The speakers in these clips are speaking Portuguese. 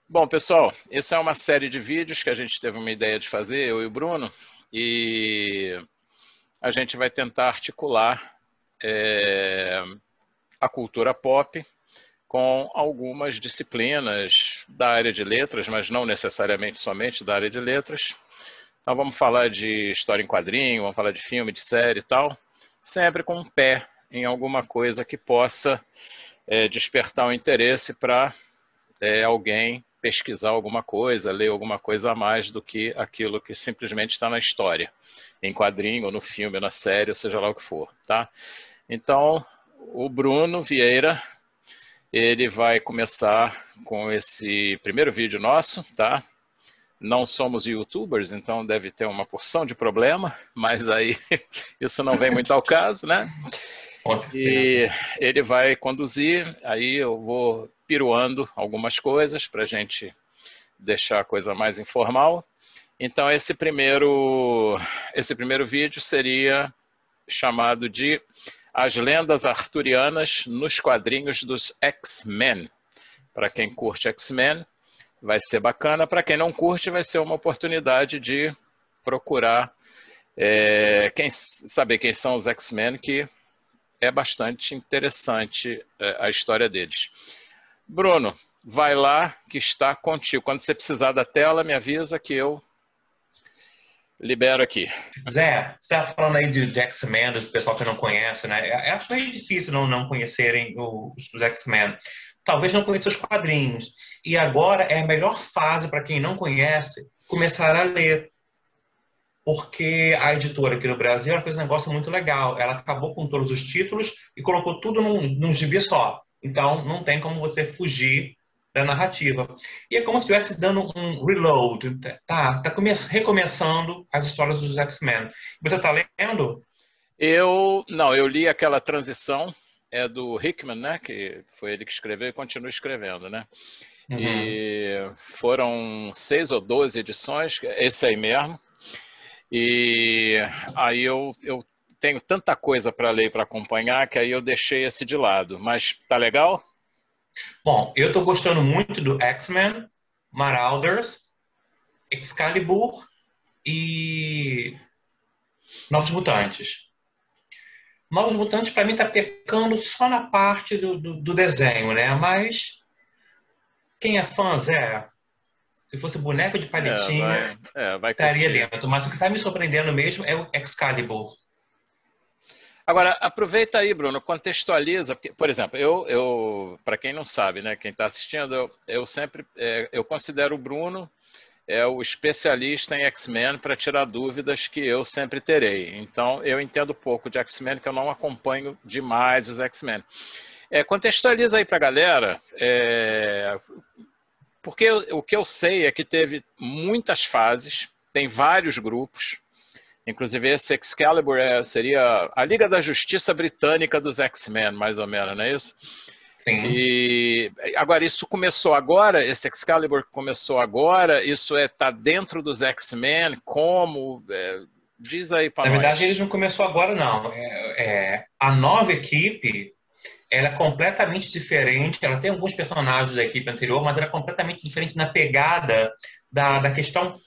Bom, pessoal, essa é uma série de vídeos que a gente teve uma ideia de fazer, eu e o Bruno, e a gente vai tentar articular a cultura pop com algumas disciplinas da área de letras, mas não necessariamente somente da área de letras. Então vamos falar de história em quadrinho, vamos falar de filme, de série e tal, sempre com um pé em alguma coisa que possa despertar o interesse para alguém pesquisar alguma coisa, ler alguma coisa a mais do que aquilo que simplesmente está na história, em quadrinho, ou no filme, ou na série, ou seja lá o que for, tá? Então, o Bruno Vieira, ele vai começar com esse primeiro vídeo nosso, tá? Não somos youtubers, então deve ter uma porção de problema, mas aí isso não vem muito ao caso, né? Com E certeza. ele vai conduzir, aí eu vou piruando algumas coisas para a gente deixar a coisa mais informal. Então esse primeiro vídeo seria chamado de As Lendas Arturianas nos Quadrinhos dos X-Men. Para quem curte X-Men, vai ser bacana. Para quem não curte, vai ser uma oportunidade de procurar saber quem são os X-Men, que é bastante interessante a história deles. Bruno, vai lá que está contigo. Quando você precisar da tela, me avisa que eu libero aqui. Zé, você estava falando aí de X-Men, do pessoal que não conhece, né? Eu acho meio difícil não conhecerem os X-Men. Talvez não conheçam os quadrinhos. E agora é a melhor fase para quem não conhece começar a ler. Porque a editora aqui no Brasil ela fez um negócio muito legal. Ela acabou com todos os títulos e colocou tudo num gibi só. Então, não tem como você fugir da narrativa. E é como se estivesse dando um reload. Recomeçando as histórias dos X-Men. Você está lendo? Eu li aquela transição, é do Hickman, né? Que foi ele que escreveu e continua escrevendo, né? Uhum. E foram 6 ou 12 edições, esse aí mesmo. E aí eu tenho tanta coisa para ler e para acompanhar que aí eu deixei esse de lado. Mas tá legal? Bom, eu estou gostando muito do X-Men, Marauders, Excalibur e Novos Mutantes. Novos Mutantes, para mim, tá pecando só na parte do desenho, né? Mas quem é fã, Zé, se fosse boneco de palitinho, Vai estaria curtir. dentro. Mas o que está me surpreendendo mesmo é o Excalibur. Agora, aproveita aí, Bruno, contextualiza, porque, por exemplo, para quem não sabe, né, quem está assistindo, eu sempre, eu considero o Bruno o especialista em X-Men para tirar dúvidas que eu sempre terei. Então, eu entendo pouco de X-Men, que eu não acompanho demais os X-Men. Contextualiza aí para a galera, porque o que eu sei é que teve muitas fases, tem vários grupos, inclusive esse Excalibur seria a Liga da Justiça Britânica dos X-Men, mais ou menos, não é isso? Sim. E agora, isso começou agora? Esse Excalibur começou agora? Isso tá dentro dos X-Men? Como? Diz aí para Na verdade, eles nós. não começou agora, não. A nova equipe, ela é completamente diferente. Ela tem alguns personagens da equipe anterior, mas ela é completamente diferente na pegada da questão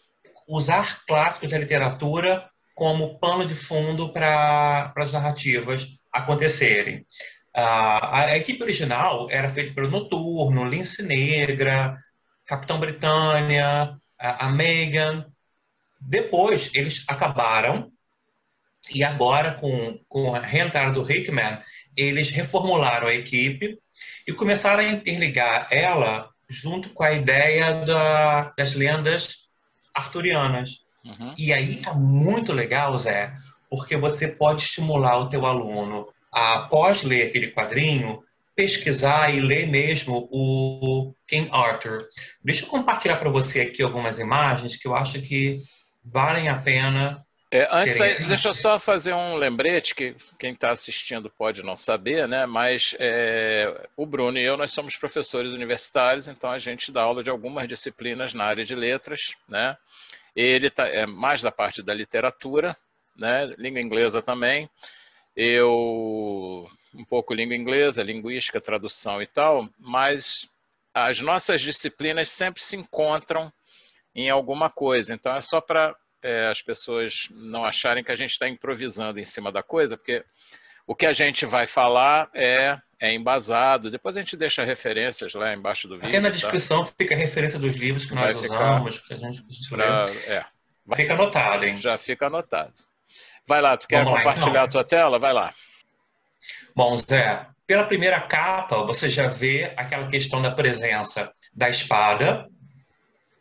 usar clássicos da literatura como pano de fundo para as narrativas acontecerem. A equipe original era feita pelo Noturno, Lince Negra, Capitão Britânia, a Megan. Depois eles acabaram e agora com a reentrada do Hickman, eles reformularam a equipe e começaram a interligar ela junto com a ideia das lendas arturianas. Uhum. E aí tá muito legal, Zé, porque você pode estimular o teu aluno a, após ler aquele quadrinho, pesquisar e ler mesmo o King Arthur. Deixa eu compartilhar para você aqui algumas imagens que eu acho que valem a pena Antes, serem deixa eu vistas. só fazer um lembrete que quem está assistindo pode não saber, né? Mas o Bruno e eu, nós somos professores universitários, então a gente dá aula de algumas disciplinas na área de letras, né? Ele é mais da parte da literatura, né? Língua inglesa também. Eu um pouco língua inglesa, linguística, tradução e tal, mas as nossas disciplinas sempre se encontram em alguma coisa. Então, é só para as pessoas não acharem que a gente está improvisando em cima da coisa, porque o que a gente vai falar é embasado. Depois a gente deixa referências lá embaixo do vídeo. Até na descrição fica a referência dos livros que nós usamos, que a gente lê. Fica anotado, hein? Já fica anotado. Vai lá, tu quer compartilhar a tua tela? Vai lá. Bom, Zé, pela primeira capa, você já vê aquela questão da presença da espada,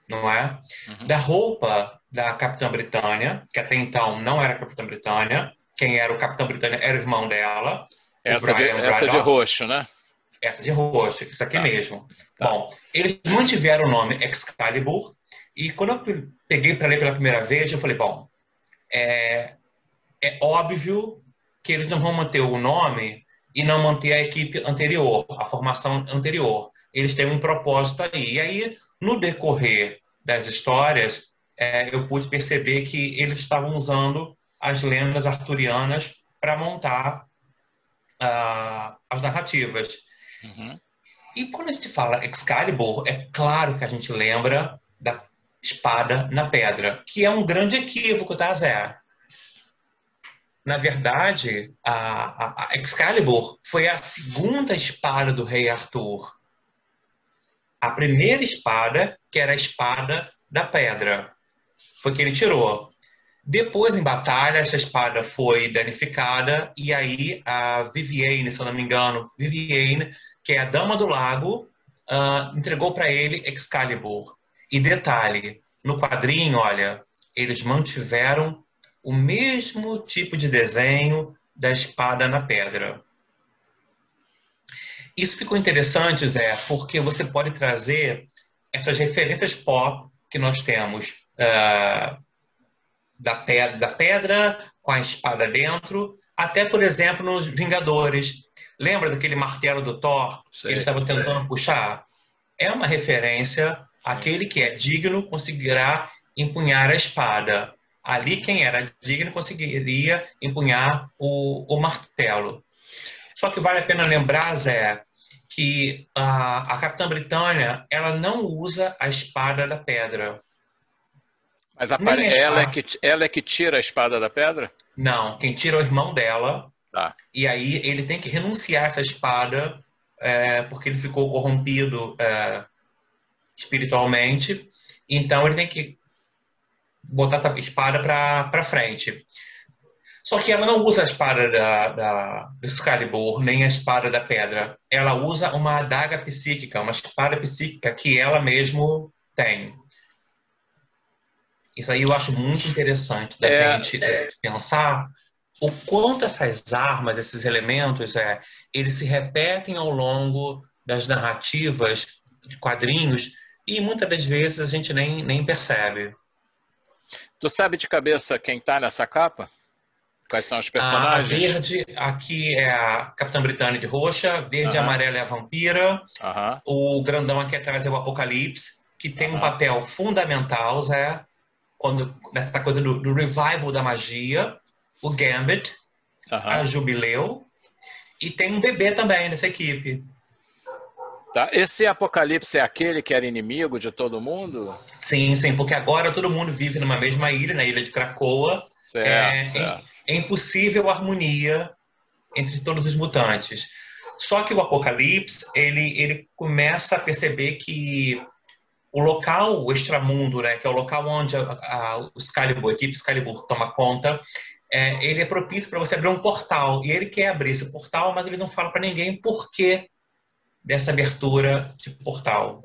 não é? Uhum. Da roupa da Capitã Britânia, que até então não era a Capitã Britânia. Quem era o Capitão Britânia era o irmão dela. Essa de roxo, né? Essa de roxo, isso aqui mesmo. Tá. Bom, eles mantiveram o nome Excalibur, e quando eu peguei para ler pela primeira vez, eu falei, bom, é óbvio que eles não vão manter o nome e não manter a equipe anterior, a formação anterior. Eles têm um propósito aí. E aí, no decorrer das histórias, eu pude perceber que eles estavam usando as lendas arturianas para montar as narrativas. Uhum. E quando a gente fala Excalibur, é claro que a gente lembra da espada na pedra, que é um grande equívoco, tá, Zé? Na verdade, a Excalibur foi a segunda espada do rei Arthur. A primeira espada, que era a espada da pedra, foi que ele tirou. Depois, em batalha, essa espada foi danificada e aí a Vivienne, se eu não me engano, Vivienne, que é a Dama do Lago, entregou para ele Excalibur. E detalhe, no quadrinho, olha, eles mantiveram o mesmo tipo de desenho da espada na pedra. Isso ficou interessante, Zé, porque você pode trazer essas referências pop que nós temos da pedra com a espada dentro, até, por exemplo, nos Vingadores. Lembra daquele martelo do Thor que eles estavam tentando puxar? É uma referência àquele que é digno conseguirá empunhar a espada. Ali, quem era digno conseguiria empunhar o martelo. Só que vale a pena lembrar, Zé, que a Capitã Britânia ela não usa a espada da pedra. Mas ela é que tira a espada da pedra? Não, quem tira é o irmão dela. Tá. E aí ele tem que renunciar a essa espada porque ele ficou corrompido espiritualmente. Então ele tem que botar essa espada para frente. Só que ela não usa a espada do Excalibur, nem a espada da pedra. Ela usa uma adaga psíquica, uma espada psíquica que ela mesmo tem. Isso aí eu acho muito interessante da gente pensar o quanto essas armas, esses elementos, eles se repetem ao longo das narrativas de quadrinhos e muitas das vezes a gente nem percebe. Tu sabe de cabeça quem está nessa capa? Quais são os personagens? A verde aqui é a Capitã Britânia de roxa, verde e amarela é a vampira, o grandão aqui atrás é o Apocalipse, que tem um papel fundamental, Zé, nessa coisa do revival da magia, o Gambit, a Jubileu, e tem um bebê também nessa equipe. Tá. Esse Apocalipse é aquele que era inimigo de todo mundo? Sim, sim, porque agora todo mundo vive numa mesma ilha, na ilha de Krakoa. Certo. É impossível harmonia entre todos os mutantes. Só que o Apocalipse, ele começa a perceber que o local, o extramundo, né, que é o local onde a equipe Excalibur toma conta, ele é propício para você abrir um portal. E ele quer abrir esse portal, mas ele não fala para ninguém por que dessa abertura de portal.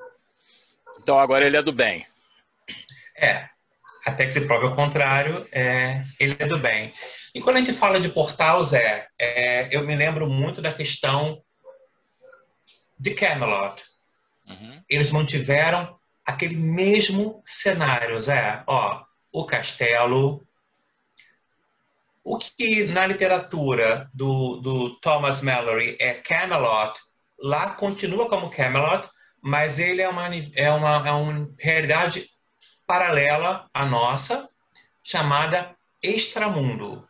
Então agora ele é do bem. Até que se prove ao contrário, ele é do bem. E quando a gente fala de portal, Zé, eu me lembro muito da questão de Camelot. Eles mantiveram aquele mesmo cenário, Zé. Ó, o castelo. O que na literatura do Thomas Malory é Camelot, lá continua como Camelot, mas ele é uma realidade paralela à nossa, chamada Extramundo.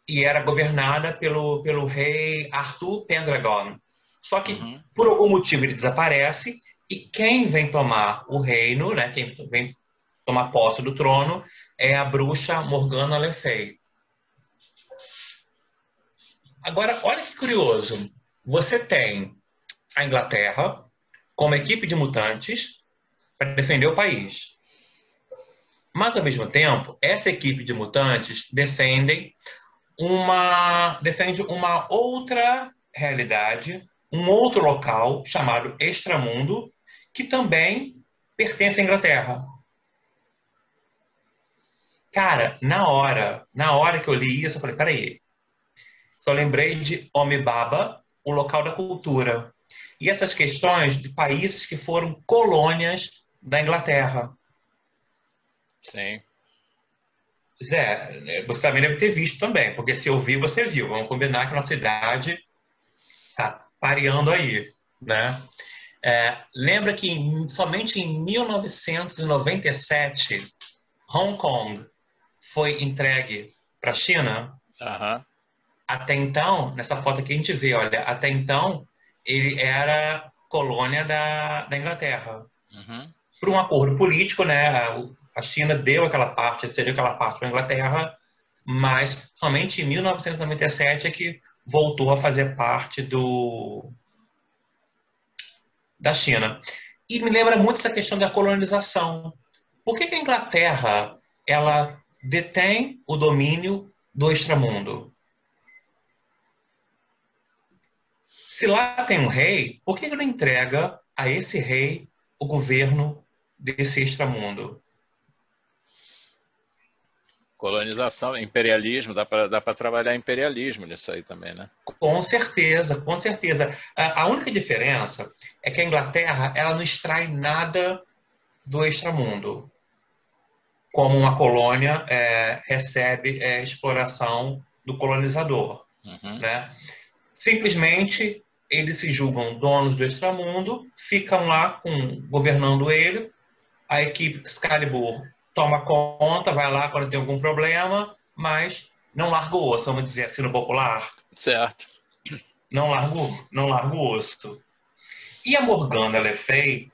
E era governada pelo rei Arthur Pendragon. Só que, por algum motivo, ele desaparece e quem vem tomar o reino, né, quem vem tomar posse do trono, é a bruxa Morgana Le Fay. Agora, olha que curioso. Você tem a Inglaterra como equipe de mutantes para defender o país. Mas, ao mesmo tempo, essa equipe de mutantes defende uma outra realidade, um outro local chamado Extramundo, que também pertence à Inglaterra. Cara, na hora que eu li isso, eu falei, peraí, só lembrei de Omibaba, o local da cultura. E essas questões de países que foram colônias da Inglaterra. Sim. Zé, você também deve ter visto também, porque se eu vi, você viu. Vamos combinar que a nossa idade está pareando aí, né? Lembra que somente em 1997, Hong Kong foi entregue para a China? Aham. Até então, nessa foto aqui a gente vê, olha, até então ele era colônia da Inglaterra. Por um acordo político, né, a China deu aquela parte, cedeu aquela parte para a Inglaterra, mas somente em 1997 é que voltou a fazer parte da China. E me lembra muito essa questão da colonização. Por que a Inglaterra ela detém o domínio do extramundo? Se lá tem um rei, por que ele não entrega a esse rei o governo desse extramundo? Colonização, imperialismo, dá para trabalhar imperialismo nisso aí também, né? Com certeza, com certeza. A única diferença é que a Inglaterra ela não extrai nada do extramundo, como uma colônia recebe exploração do colonizador, né? Simplesmente eles se julgam donos do extramundo, ficam lá governando ele, a equipe Excalibur toma conta, vai lá quando tem algum problema, mas não larga o osso, vamos dizer assim no popular. Certo. Não larga o osso. E a Morgana Le Fay,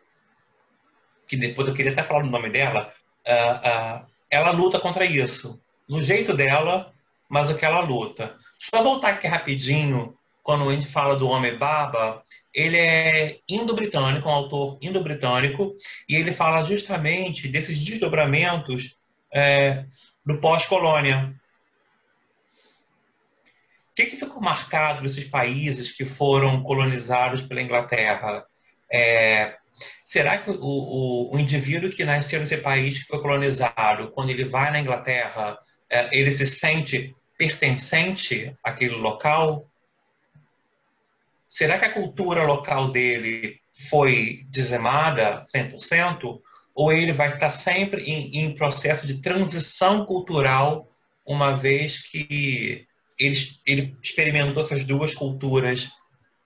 que depois eu queria até falar o nome dela, ela luta contra isso. No jeito dela, mas o que ela luta. Só voltar aqui rapidinho, quando a gente fala do Homem Baba, ele é indo-britânico, um autor indo-britânico, e ele fala justamente desses desdobramentos do pós-colônia. O que ficou marcado nesses países que foram colonizados pela Inglaterra? Será que o indivíduo que nasceu nesse país que foi colonizado, quando ele vai na Inglaterra, ele se sente pertencente àquele local? Será que a cultura local dele foi dizimada 100%? Ou ele vai estar sempre em processo de transição cultural, uma vez que ele experimentou essas duas culturas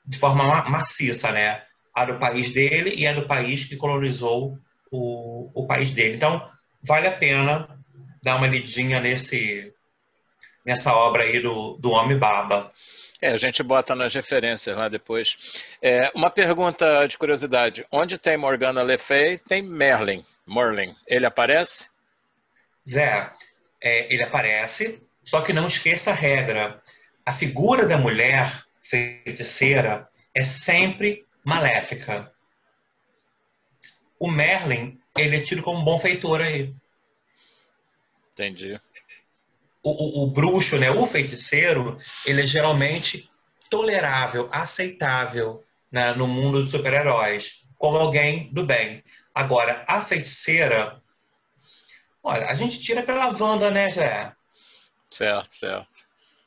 de forma maciça, né? A do país dele e a do país que colonizou o país dele. Então, vale a pena dar uma lidinha nessa obra aí do Homem Baba. A gente bota nas referências lá depois. Uma pergunta de curiosidade. Onde tem Morgana Le Fay, tem Merlin. Ele aparece? Zé, ele aparece, só que não esqueça a regra. A figura da mulher feiticeira é sempre maléfica. O Merlin, ele é tido como um bom feitor aí. Entendi. O bruxo, né, o feiticeiro, ele é geralmente tolerável, aceitável, né, no mundo dos super-heróis, como alguém do bem. Agora, a feiticeira, olha, a gente tira pela Wanda, né, Zé? Certo.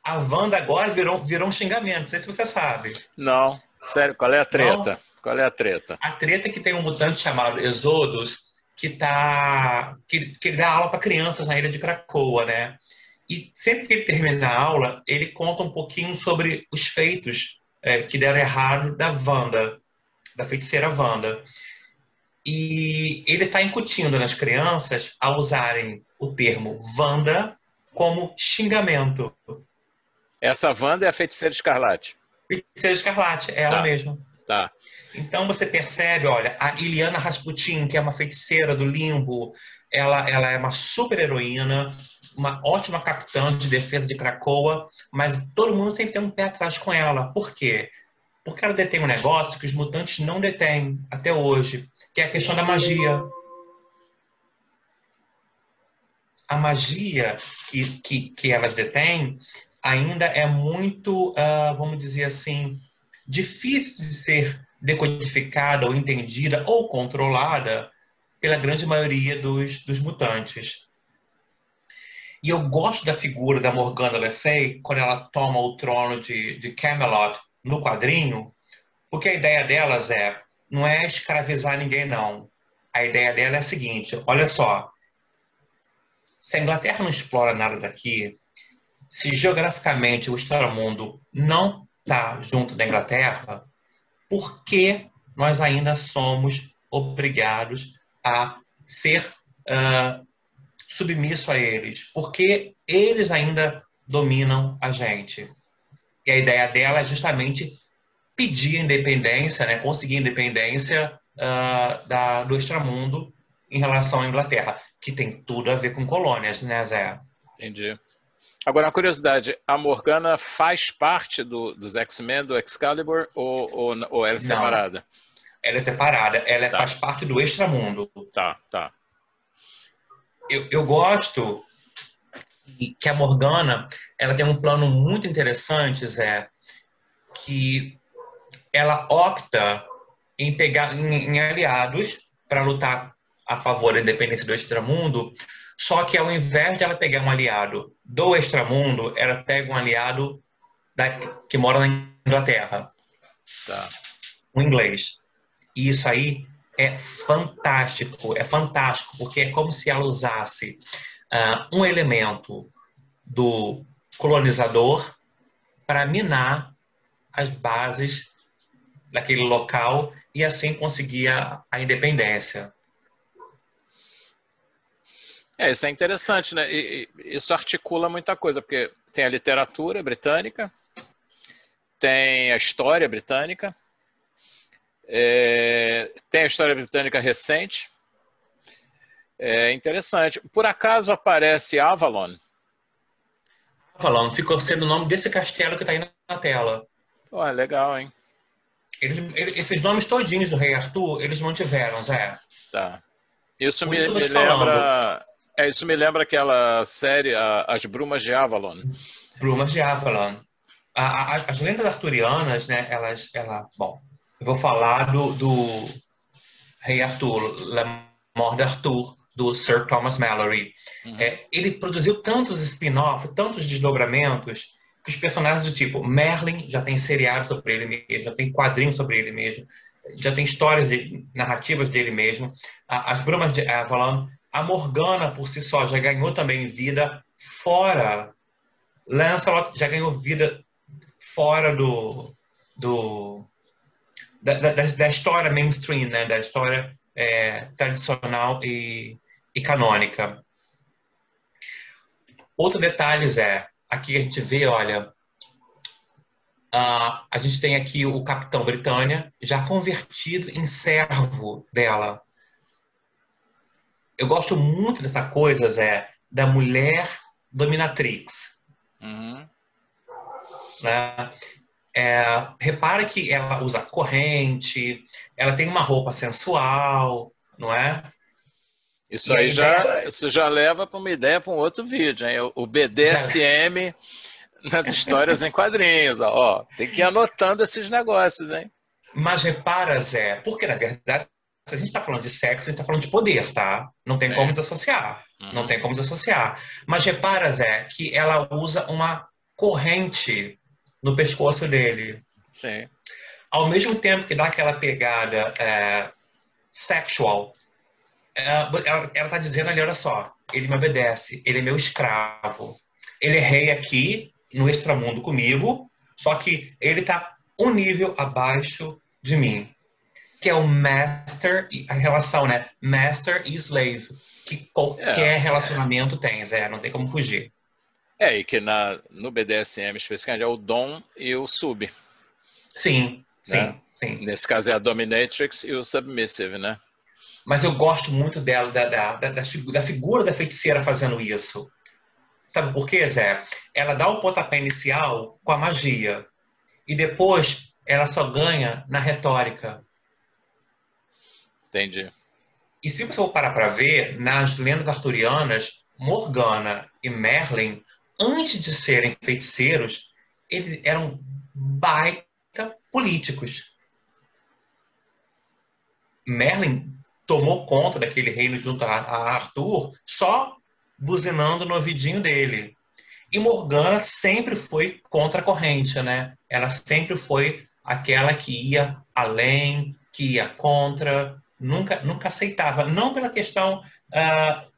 A Wanda agora virou um xingamento, não sei se você sabe. Não, sério, qual é a treta? Não? Qual é a treta? A treta é que tem um mutante chamado Exodus que ele dá aula para crianças na ilha de Krakoa, né? E sempre que ele termina a aula, ele conta um pouquinho sobre os feitos que deram errado da Wanda, da feiticeira Wanda. E ele está incutindo nas crianças a usarem o termo Wanda como xingamento. Essa Wanda é a Feiticeira Escarlate. Feiticeira Escarlate, é ela mesma. Tá. Então você percebe, olha, a Iliana Rasputin, que é uma feiticeira do limbo, ela é uma super heroína, uma ótima capitã de defesa de Krakoa, mas todo mundo sempre tem um pé atrás com ela. Por quê? Porque ela detém um negócio que os mutantes não detêm até hoje, que é a questão da magia. A magia que elas detêm ainda é muito, vamos dizer assim, difícil de ser decodificada ou entendida ou controlada pela grande maioria dos mutantes. E eu gosto da figura da Morgana Le Fay quando ela toma o trono de Camelot no quadrinho, porque a ideia delas não é escravizar ninguém, não. A ideia dela é a seguinte, olha só, se a Inglaterra não explora nada daqui, se geograficamente o extramundo não está junto da Inglaterra, por que nós ainda somos obrigados a ser submisso a eles? Por que eles ainda dominam a gente? E a ideia dela é justamente pedir independência, né, conseguir independência do extramundo em relação à Inglaterra, que tem tudo a ver com colônias, né, Zé? Entendi. Agora, uma curiosidade, a Morgana faz parte dos X-Men, do Excalibur, ou ela é Não, separada? ela é separada, ela Tá, faz parte do extramundo. tá, tá. Eu gosto que a Morgana, ela tem um plano muito interessante, Zé, que ela opta em pegar em aliados para lutar a favor da independência do extramundo, só que ao invés de ela pegar um aliado do extramundo, ela pega um aliado que mora na Inglaterra, Tá. um inglês. E isso aí é fantástico, porque é como se ela usasse um elemento do colonizador para minar as bases daquele local e assim conseguir a independência. Isso é interessante, né? E isso articula muita coisa, porque tem a literatura britânica, tem a história britânica, tem a história britânica recente. É interessante. Por acaso aparece Avalon? Falando, ficou sendo o nome desse castelo que está aí na tela. Pô, legal, hein? Esses nomes todinhos do Rei Arthur, eles mantiveram, Zé. Tá. Isso Por isso que eu tô me te falando. lembra. Isso me lembra aquela série, As Brumas de Avalon. Brumas de Avalon. As lendas arturianas, né, bom, eu vou falar do Rei Arthur, La Mort d'Arthur, do Sir Thomas Malory. Uhum. Ele produziu tantos spin-off, tantos desdobramentos, que os personagens do tipo Merlin já tem seriado sobre ele mesmo, já tem quadrinhos sobre ele mesmo, já tem histórias, narrativas dele mesmo. As Brumas de Avalon, a Morgana por si só já ganhou também vida fora. Lancelot já ganhou vida fora da história mainstream, né? Da história tradicional e canônica. Outro detalhe aqui a gente vê, olha, a gente tem aqui o Capitão Britânia já convertido em servo dela. Eu gosto muito dessa coisa, da mulher dominatrix. Uhum. Né? Repara que ela usa corrente, ela tem uma roupa sensual, não é? Isso E a aí ideia isso já leva para uma ideia para um outro vídeo, hein? O já, BDSM nas histórias em quadrinhos. Ó, tem que ir anotando esses negócios, hein? mas repara, Zé, porque na verdade, se a gente está falando de sexo, a gente está falando de poder, tá? Não tem como É. desassociar. Não Uhum. tem como desassociar. Mas repara, Zé, que ela usa uma corrente no pescoço dele. Sim. Ao mesmo tempo que dá aquela pegada sexual, ela está dizendo ali, olha só, ele me obedece, ele é meu escravo. Ele é rei aqui, no extramundo comigo, só que ele está um nível abaixo de mim. Que é o master, a relação, né? Master e slave, que É. qualquer relacionamento tem, Zé, não tem como fugir. E que no BDSM especificamente é o dom e o sub. Sim, né? sim, sim. Nesse caso é a dominatrix e o submissive, né? Mas eu gosto muito dela, da figura da feiticeira fazendo isso. Sabe por quê, Zé? Ela dá o pontapé inicial com a magia. E depois ela só ganha na retórica. Entendi. E se você for parar para ver, nas lendas arturianas, Morgana e Merlin, antes de serem feiticeiros, eles eram baita políticos. Merlin tomou conta daquele reino junto a Arthur só buzinando no ouvidinho dele. E Morgana sempre foi contra a corrente, né? Ela sempre foi aquela que ia além, que ia contra, nunca aceitava. Não pela questão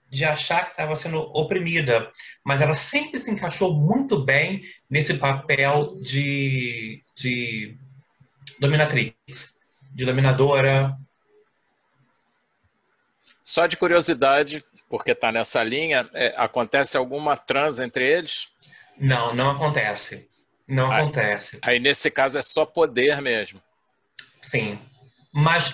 de achar que estava sendo oprimida, mas ela sempre se encaixou muito bem nesse papel de dominatrix, de dominadora. Só de curiosidade, porque está nessa linha, acontece alguma trans entre eles? Não, não acontece. Não Aí, acontece. aí nesse caso é só poder mesmo. Sim. Mas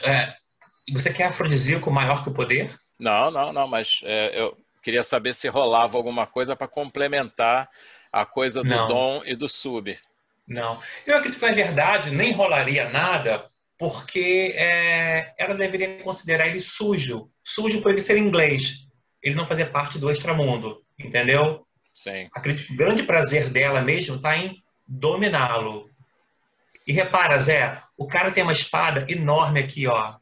você quer afrodisíaco maior que o poder? Não, não, não, mas eu queria saber se rolava alguma coisa para complementar a coisa do Não, dom e do sub. não. Eu acredito que, na verdade, nem rolaria nada, porque ela deveria considerar ele sujo. Sujo por ele ser inglês. Ele não fazer parte do extramundo, entendeu? Sim. Acredito que o grande prazer dela mesmo está em dominá-lo. E repara, Zé, o cara tem uma espada enorme aqui, ó,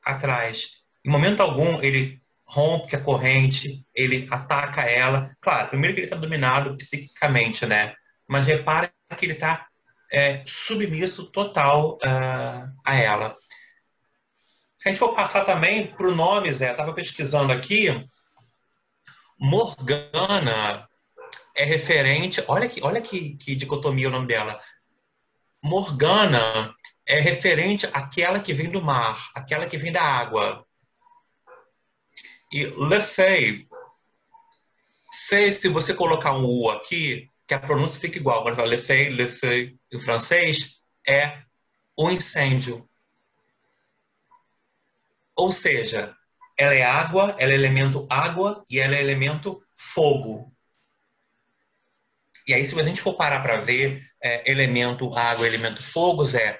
atrás. Em momento algum ele rompe a corrente, ele ataca ela. Claro, primeiro que ele está dominado psiquicamente, né? Mas repara que ele está submisso total a ela. Se a gente for passar também para o nome, Zé, estava pesquisando aqui, Morgana é referente. Olha que dicotomia o nome dela. Morgana é referente àquela que vem do mar, aquela que vem da água. E Le Fay, Fay, se você colocar um U aqui, que a pronúncia fica igual. Agora fala Le Fay, em francês, é o incêndio. Ou seja, ela é água, ela é elemento água e ela é elemento fogo. E aí, se a gente for parar para ver elemento água e elemento fogo, Zé,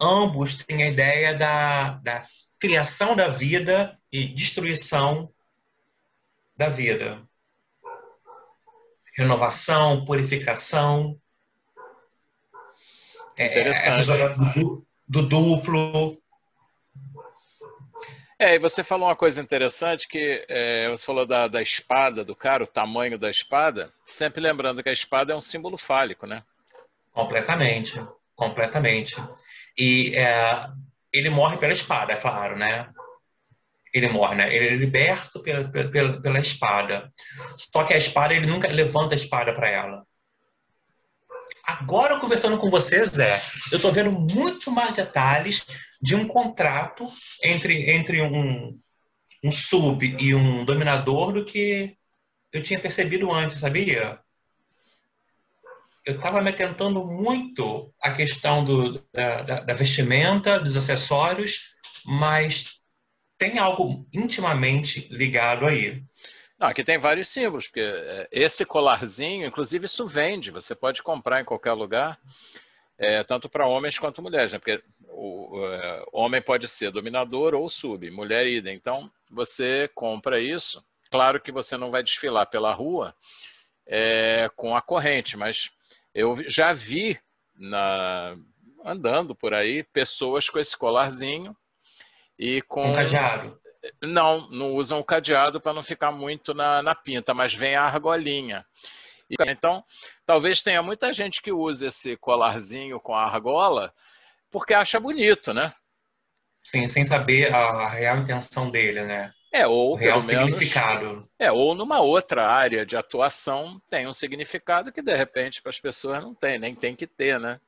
ambos têm a ideia da criação da vida e destruição da vida. Renovação, purificação, essa Interessante. história do duplo. E você falou uma coisa interessante que você falou da espada do cara, o tamanho da espada, sempre lembrando que a espada é um símbolo fálico, né? Completamente, completamente. E ele morre pela espada, claro, né? Ele morre, né? Ele é liberto pela espada. Só que a espada, ele nunca levanta a espada para ela. Agora, conversando com você, Zé, eu estou vendo muito mais detalhes de um contrato entre um sub e um dominador do que eu tinha percebido antes, sabia? Eu estava me atentando muito à questão da vestimenta, dos acessórios, mas tem algo intimamente ligado aí. Não, aqui tem vários símbolos, porque esse colarzinho, inclusive isso vende, você pode comprar em qualquer lugar, tanto para homens quanto mulheres, né? Porque o homem pode ser dominador ou sub, mulher idem. Então, você compra isso. Claro que você não vai desfilar pela rua com a corrente, mas eu já vi andando por aí pessoas com esse colarzinho e Um com... cadeado. Não usam o cadeado para não ficar muito na pinta, mas vem a argolinha. Então, talvez tenha muita gente que use esse colarzinho com a argola porque acha bonito, né? Sim, sem saber a real intenção dele, né? O Ou real pelo menos, significado. ou numa outra área de atuação tem um significado que de repente para as pessoas não tem, nem tem que ter, né?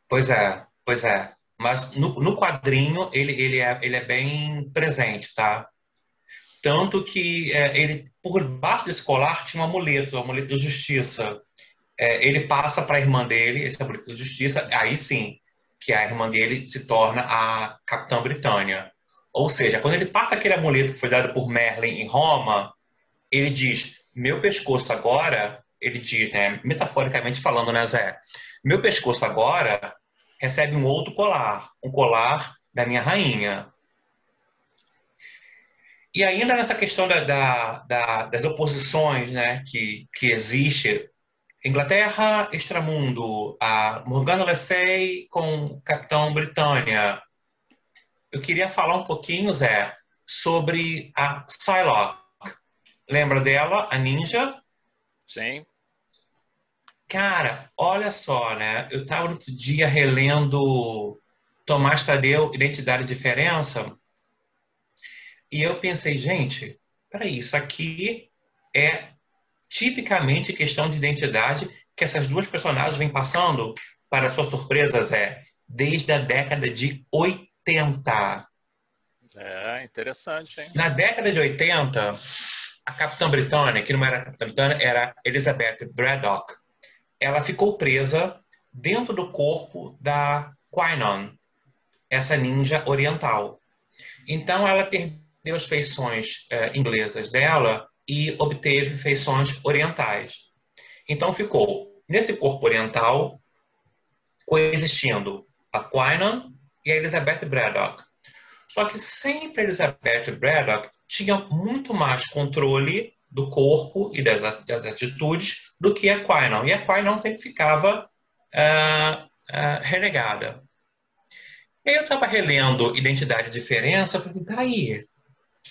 Pois é, pois é. Mas no quadrinho ele é bem presente, tá? Tanto que ele, por baixo desse colar tinha um amuleto da justiça. Ele passa para a irmã dele, esse amuleto da justiça, aí sim, que a irmã dele se torna a Capitã Britânia. Ou seja, quando ele passa aquele amuleto que foi dado por Merlin em Roma, ele diz, meu pescoço agora, ele diz, né, metaforicamente falando, né, Zé? Meu pescoço agora recebe um outro colar, um colar da minha rainha. E ainda nessa questão das oposições, né, que existe, Inglaterra, Extramundo, a Morgana Le Fay com o Capitão Britânia. Eu queria falar um pouquinho, Zé, sobre a Psylocke. Lembra dela, a ninja? Sim. Cara, olha só, né? Eu estava no outro dia relendo Tomás Tadeu, Identidade e Diferença, e eu pensei, gente, peraí, isso aqui é tipicamente questão de identidade que essas duas personagens vêm passando, para sua surpresa, Zé, desde a década de 80. É interessante, hein? Na década de 80, a Capitã Britânia, que não era a Capitã Britânia, era Elizabeth Braddock, ela ficou presa dentro do corpo da Qui-Gon, essa ninja oriental. Então ela perdeu as feições inglesas dela e obteve feições orientais. Então ficou nesse corpo oriental coexistindo a Qui-Gon e a Elizabeth Braddock. Só que sempre a Elizabeth Braddock tinha muito mais controle do corpo e das atitudes do que a Qui-Gon. E a Qui-Gon sempre ficava renegada. E aí eu estava relendo Identidade e Diferença, eu falei, peraí,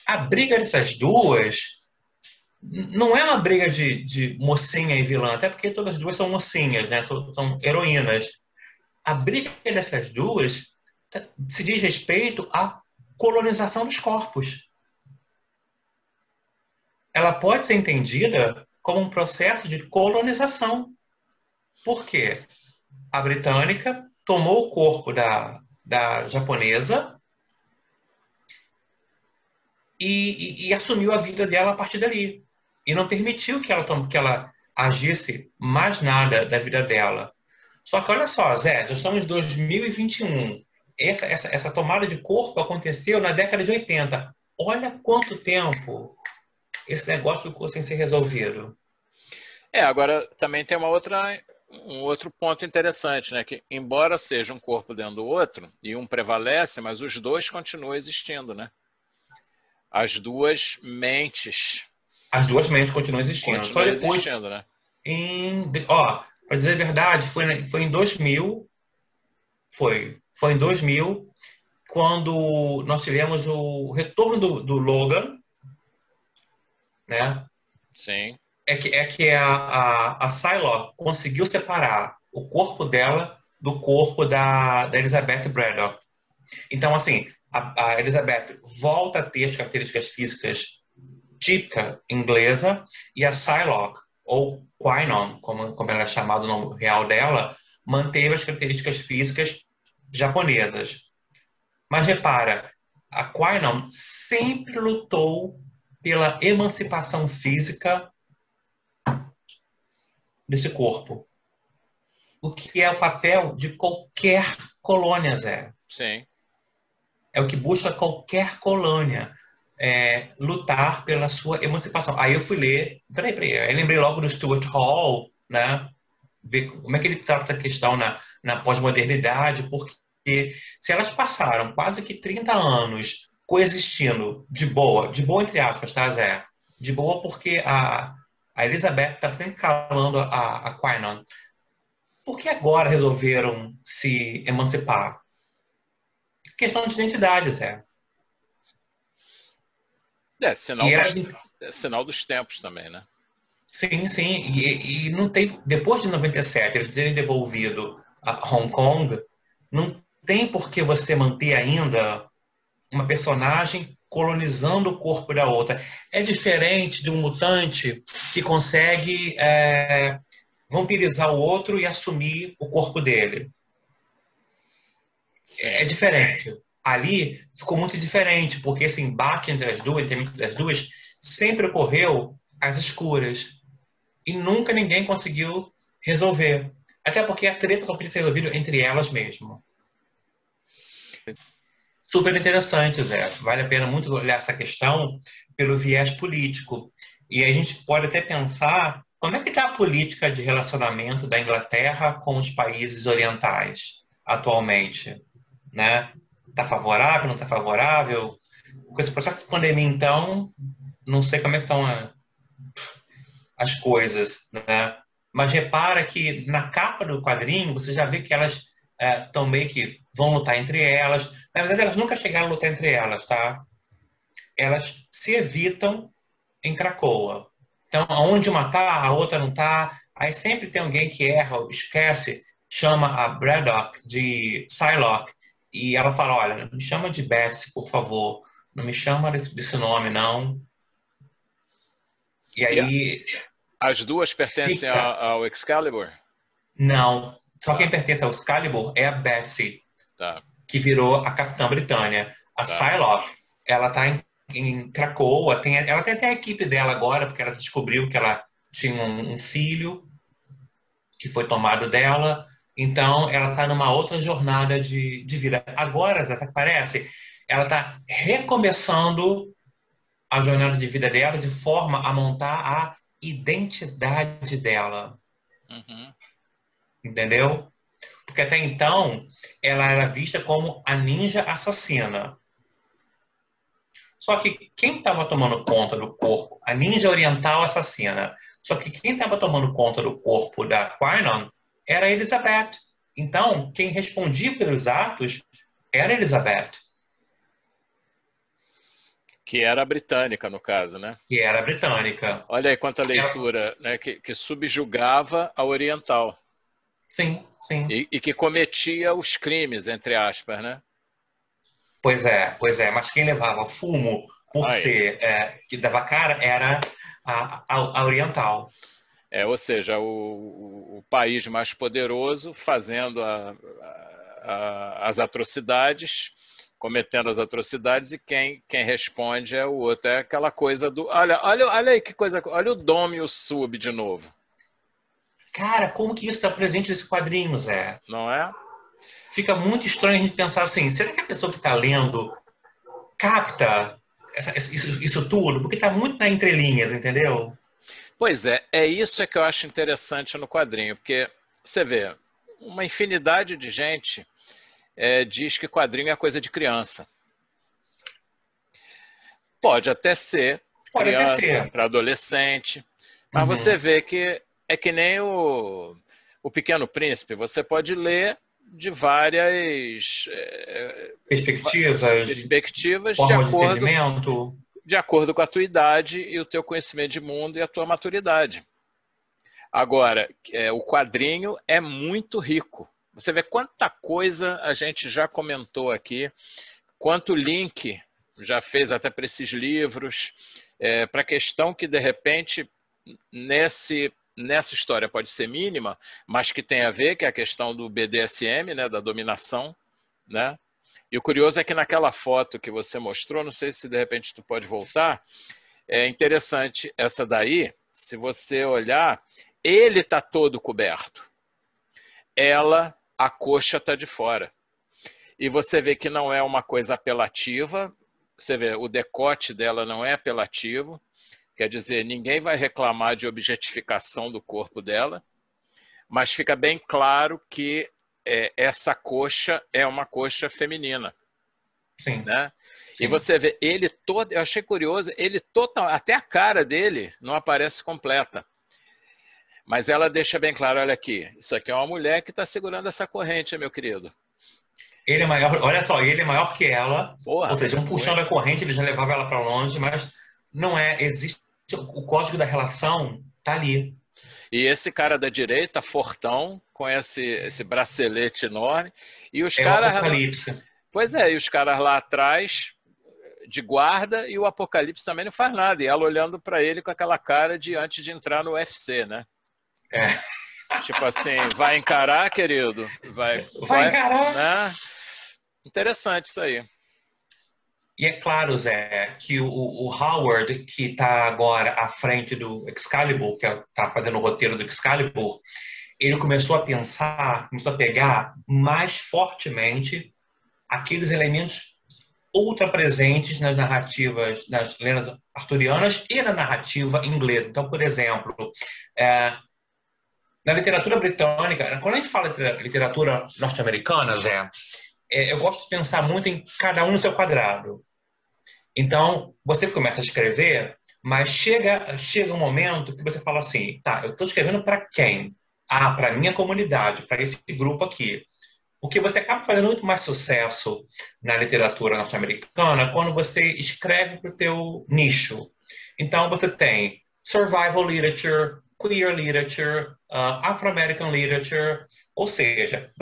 a briga dessas duas não é uma briga de mocinha e vilã, até porque todas as duas são mocinhas, né? São heroínas. A briga dessas duas se diz respeito à colonização dos corpos. Ela pode ser entendida como um processo de colonização. Por quê? A britânica tomou o corpo da japonesa e assumiu a vida dela a partir dali. E não permitiu que ela agisse mais nada da vida dela. Só que olha só, Zé, já estamos em 2021. Essa tomada de corpo aconteceu na década de 80. Olha quanto tempo esse negócio ficou sem ser resolvido. Agora também tem um outro ponto interessante, né? Que embora seja um corpo dentro do outro, e um prevalece, mas os dois continuam existindo, né? As duas mentes. As duas mentes continuam existindo. Só Continuam depois, existindo, né? para dizer a verdade, foi em 2000, foi em 2000, quando nós tivemos o retorno do Logan, né? Sim. É que a Psylocke conseguiu separar o corpo dela do corpo da Elizabeth Braddock. Então, assim, a Elizabeth volta a ter as características físicas típica inglesa e a Psylocke, ou Qui-Gon, como ela é chamada o nome real dela, manteve as características físicas japonesas. Mas repara, a Qui-Gon sempre lutou pela emancipação física desse corpo. O que é o papel de qualquer colônia, Zé. Sim. É o que busca qualquer colônia. Lutar pela sua emancipação. Aí eu fui ler, peraí, aí lembrei logo do Stuart Hall, né? Ver como é que ele trata a questão na pós-modernidade, porque se elas passaram quase que 30 anos coexistindo de boa entre aspas, tá, Zé? De boa porque a Elizabeth está sempre calando a Qui-Gon. Por que agora resolveram se emancipar? Questão de identidade, Zé. Sinal dos tempos também, né? Sim, sim. E não tem. Depois de 97, eles terem devolvido a Hong Kong, não tem por que você manter ainda uma personagem colonizando o corpo da outra. É diferente de um mutante que consegue vampirizar o outro e assumir o corpo dele. É diferente. Ali ficou muito diferente, porque esse embate entre as duas sempre ocorreu às escuras. E nunca ninguém conseguiu resolver. Até porque a treta só podia ser resolvida entre elas mesmo. Super interessante, Zé. Vale a pena muito olhar essa questão pelo viés político. E a gente pode até pensar como é que está a política de relacionamento da Inglaterra com os países orientais atualmente, né? Está favorável, não está favorável? Com esse processo de pandemia, então, não sei como é que estão as coisas, né? Mas repara que na capa do quadrinho você já vê que elas estão meio que vão lutar entre elas. Na verdade, elas nunca chegaram a lutar entre elas, tá? Elas se evitam em Cracoa. Então, onde uma tá, a outra não tá. Aí sempre tem alguém que erra, esquece, chama a Braddock de Psylocke e ela fala, olha, me chama de Betsy, por favor. Não me chama desse nome, não. E E aí as duas pertencem fica... ao Excalibur? Não. Só quem Tá, pertence ao Excalibur é a Betsy, tá, que virou a Capitã Britânia. A tá. Psylocke, ela tá em Cracoa, ela tem até a equipe dela agora, porque ela descobriu que ela tinha um filho que foi tomado dela. Então, ela está numa outra jornada de vida. Agora, até parece, ela está recomeçando a jornada de vida dela de forma a montar a identidade dela. Uhum. Entendeu? Porque até então, ela era vista como a ninja assassina. Só que quem estava tomando conta do corpo, a ninja oriental assassina, só que quem estava tomando conta do corpo da Quainon era a Elizabeth. Então, quem respondia pelos atos era a Elizabeth, Que era a britânica, no caso, né? que era a britânica. Olha aí quanta Ela- leitura, né? Que subjugava a oriental. Sim, sim. E que cometia os crimes, entre aspas, né? Pois é. Mas quem levava fumo por Aí. ser que dava cara era a oriental. Ou seja, o país mais poderoso fazendo as atrocidades, cometendo as atrocidades, e quem responde é o outro. É aquela coisa do. Olha aí que coisa. Olha o dom e o sub de novo. Cara, como que isso está presente nesse quadrinho, Zé? Não é? Fica muito estranho a gente pensar assim, será que a pessoa que está lendo capta isso tudo? Porque está muito na entrelinhas, entendeu? Pois é isso que eu acho interessante no quadrinho, porque você vê, uma infinidade de gente diz que quadrinho é coisa de criança. Pode até ser Pode até criança ser. para adolescente, mas você Uhum. vê que é que nem o Pequeno Príncipe, você pode ler de várias Perspectivas, perspectivas formas de entendimento. de acordo com a tua idade e o teu conhecimento de mundo e a tua maturidade. Agora, o quadrinho é muito rico. Você vê quanta coisa a gente já comentou aqui, quanto link já fez até para esses livros, para a questão que, de repente, nessa história pode ser mínima, mas que tem a ver, que é a questão do BDSM, né, da dominação, né? E o curioso é que naquela foto que você mostrou, não sei se de repente tu pode voltar, é interessante essa daí, se você olhar, ele está todo coberto. Ela, a coxa está de fora. E você vê que não é uma coisa apelativa, você vê, o decote dela não é apelativo, quer dizer, ninguém vai reclamar de objetificação do corpo dela, mas fica bem claro que essa coxa é uma coxa feminina. Sim, Né? E sim. você vê, ele todo, eu achei curioso, ele total, até a cara dele não aparece completa. Mas ela deixa bem claro, olha aqui, isso aqui é uma mulher que está segurando essa corrente, meu querido. Ele é maior, olha só, ele é maior que ela, ou Porra, mas seja, é um puxando a muito. corrente, ele já levava ela para longe, mas não é, existe o código da relação tá ali. E esse cara da direita, fortão, com esse bracelete enorme, e os É o caras, Apocalipse. pois é, e os caras lá atrás de guarda, e o Apocalipse também não faz nada, e ela olhando para ele com aquela cara de antes de entrar no UFC, né? É. Tipo assim, vai encarar, querido? Vai Vai, encarar. né? Interessante isso aí. E é claro, Zé, que o Howard, que está agora à frente do Excalibur, que está fazendo o roteiro do Excalibur, ele começou a pensar, começou a pegar mais fortemente aqueles elementos ultra presentes nas narrativas, nas lendas arturianas e na narrativa inglesa. Então, por exemplo, na literatura britânica, quando a gente fala de literatura norte-americana, Zé, eu gosto de pensar muito em cada um no seu quadrado. Então, você começa a escrever, mas chega um momento que você fala assim, tá, eu estou escrevendo para quem? Ah, para a minha comunidade, para esse grupo aqui. Porque você acaba fazendo muito mais sucesso na literatura norte-americana quando você escreve para o teu nicho. Então, você tem survival literature, queer literature, Afro-American literature, ou seja,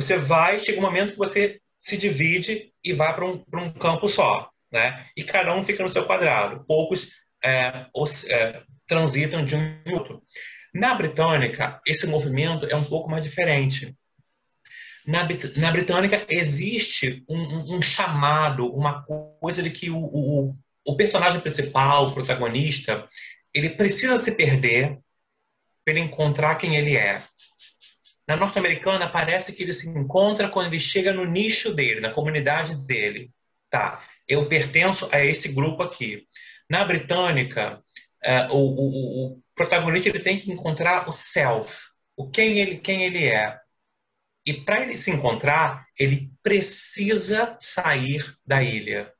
chega um momento que você se divide e vai para um campo só, né? E cada um fica no seu quadrado. Poucos transitam de um em outro. Na Britânica, esse movimento é um pouco mais diferente. Na Britânica existe um chamado, uma coisa de que o personagem principal, o protagonista, ele precisa se perder para ele encontrar quem ele é. Na norte-americana, parece que ele se encontra quando ele chega no nicho dele, na comunidade dele. Tá, eu pertenço a esse grupo aqui. Na britânica, o protagonista ele tem que encontrar o self, quem ele é. E para ele se encontrar, ele precisa sair da ilha.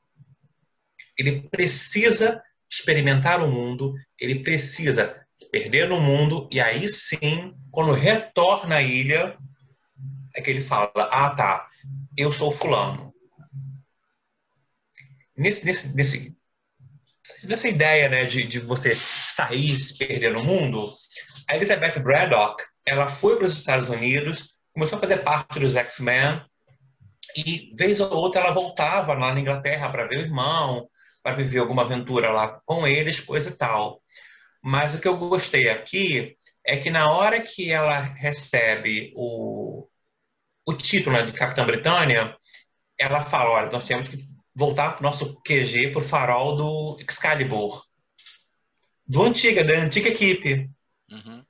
Ele precisa experimentar o mundo, ele precisa se perder no mundo, e aí sim, quando retorna à ilha, é que ele fala, ah tá, eu sou fulano. Nessa ideia, né, de você sair, se perder no mundo, a Elizabeth Braddock, ela foi para os Estados Unidos, começou a fazer parte dos X-Men, e vez ou outra ela voltava lá na Inglaterra para ver o irmão, para viver alguma aventura lá com eles, coisa e tal. Mas o que eu gostei aqui é que na hora que ela recebe o título, né, de Capitã Britânia, ela fala, olha, nós temos que voltar para o nosso QG, para o farol do Excalibur, da antiga equipe. Uhum.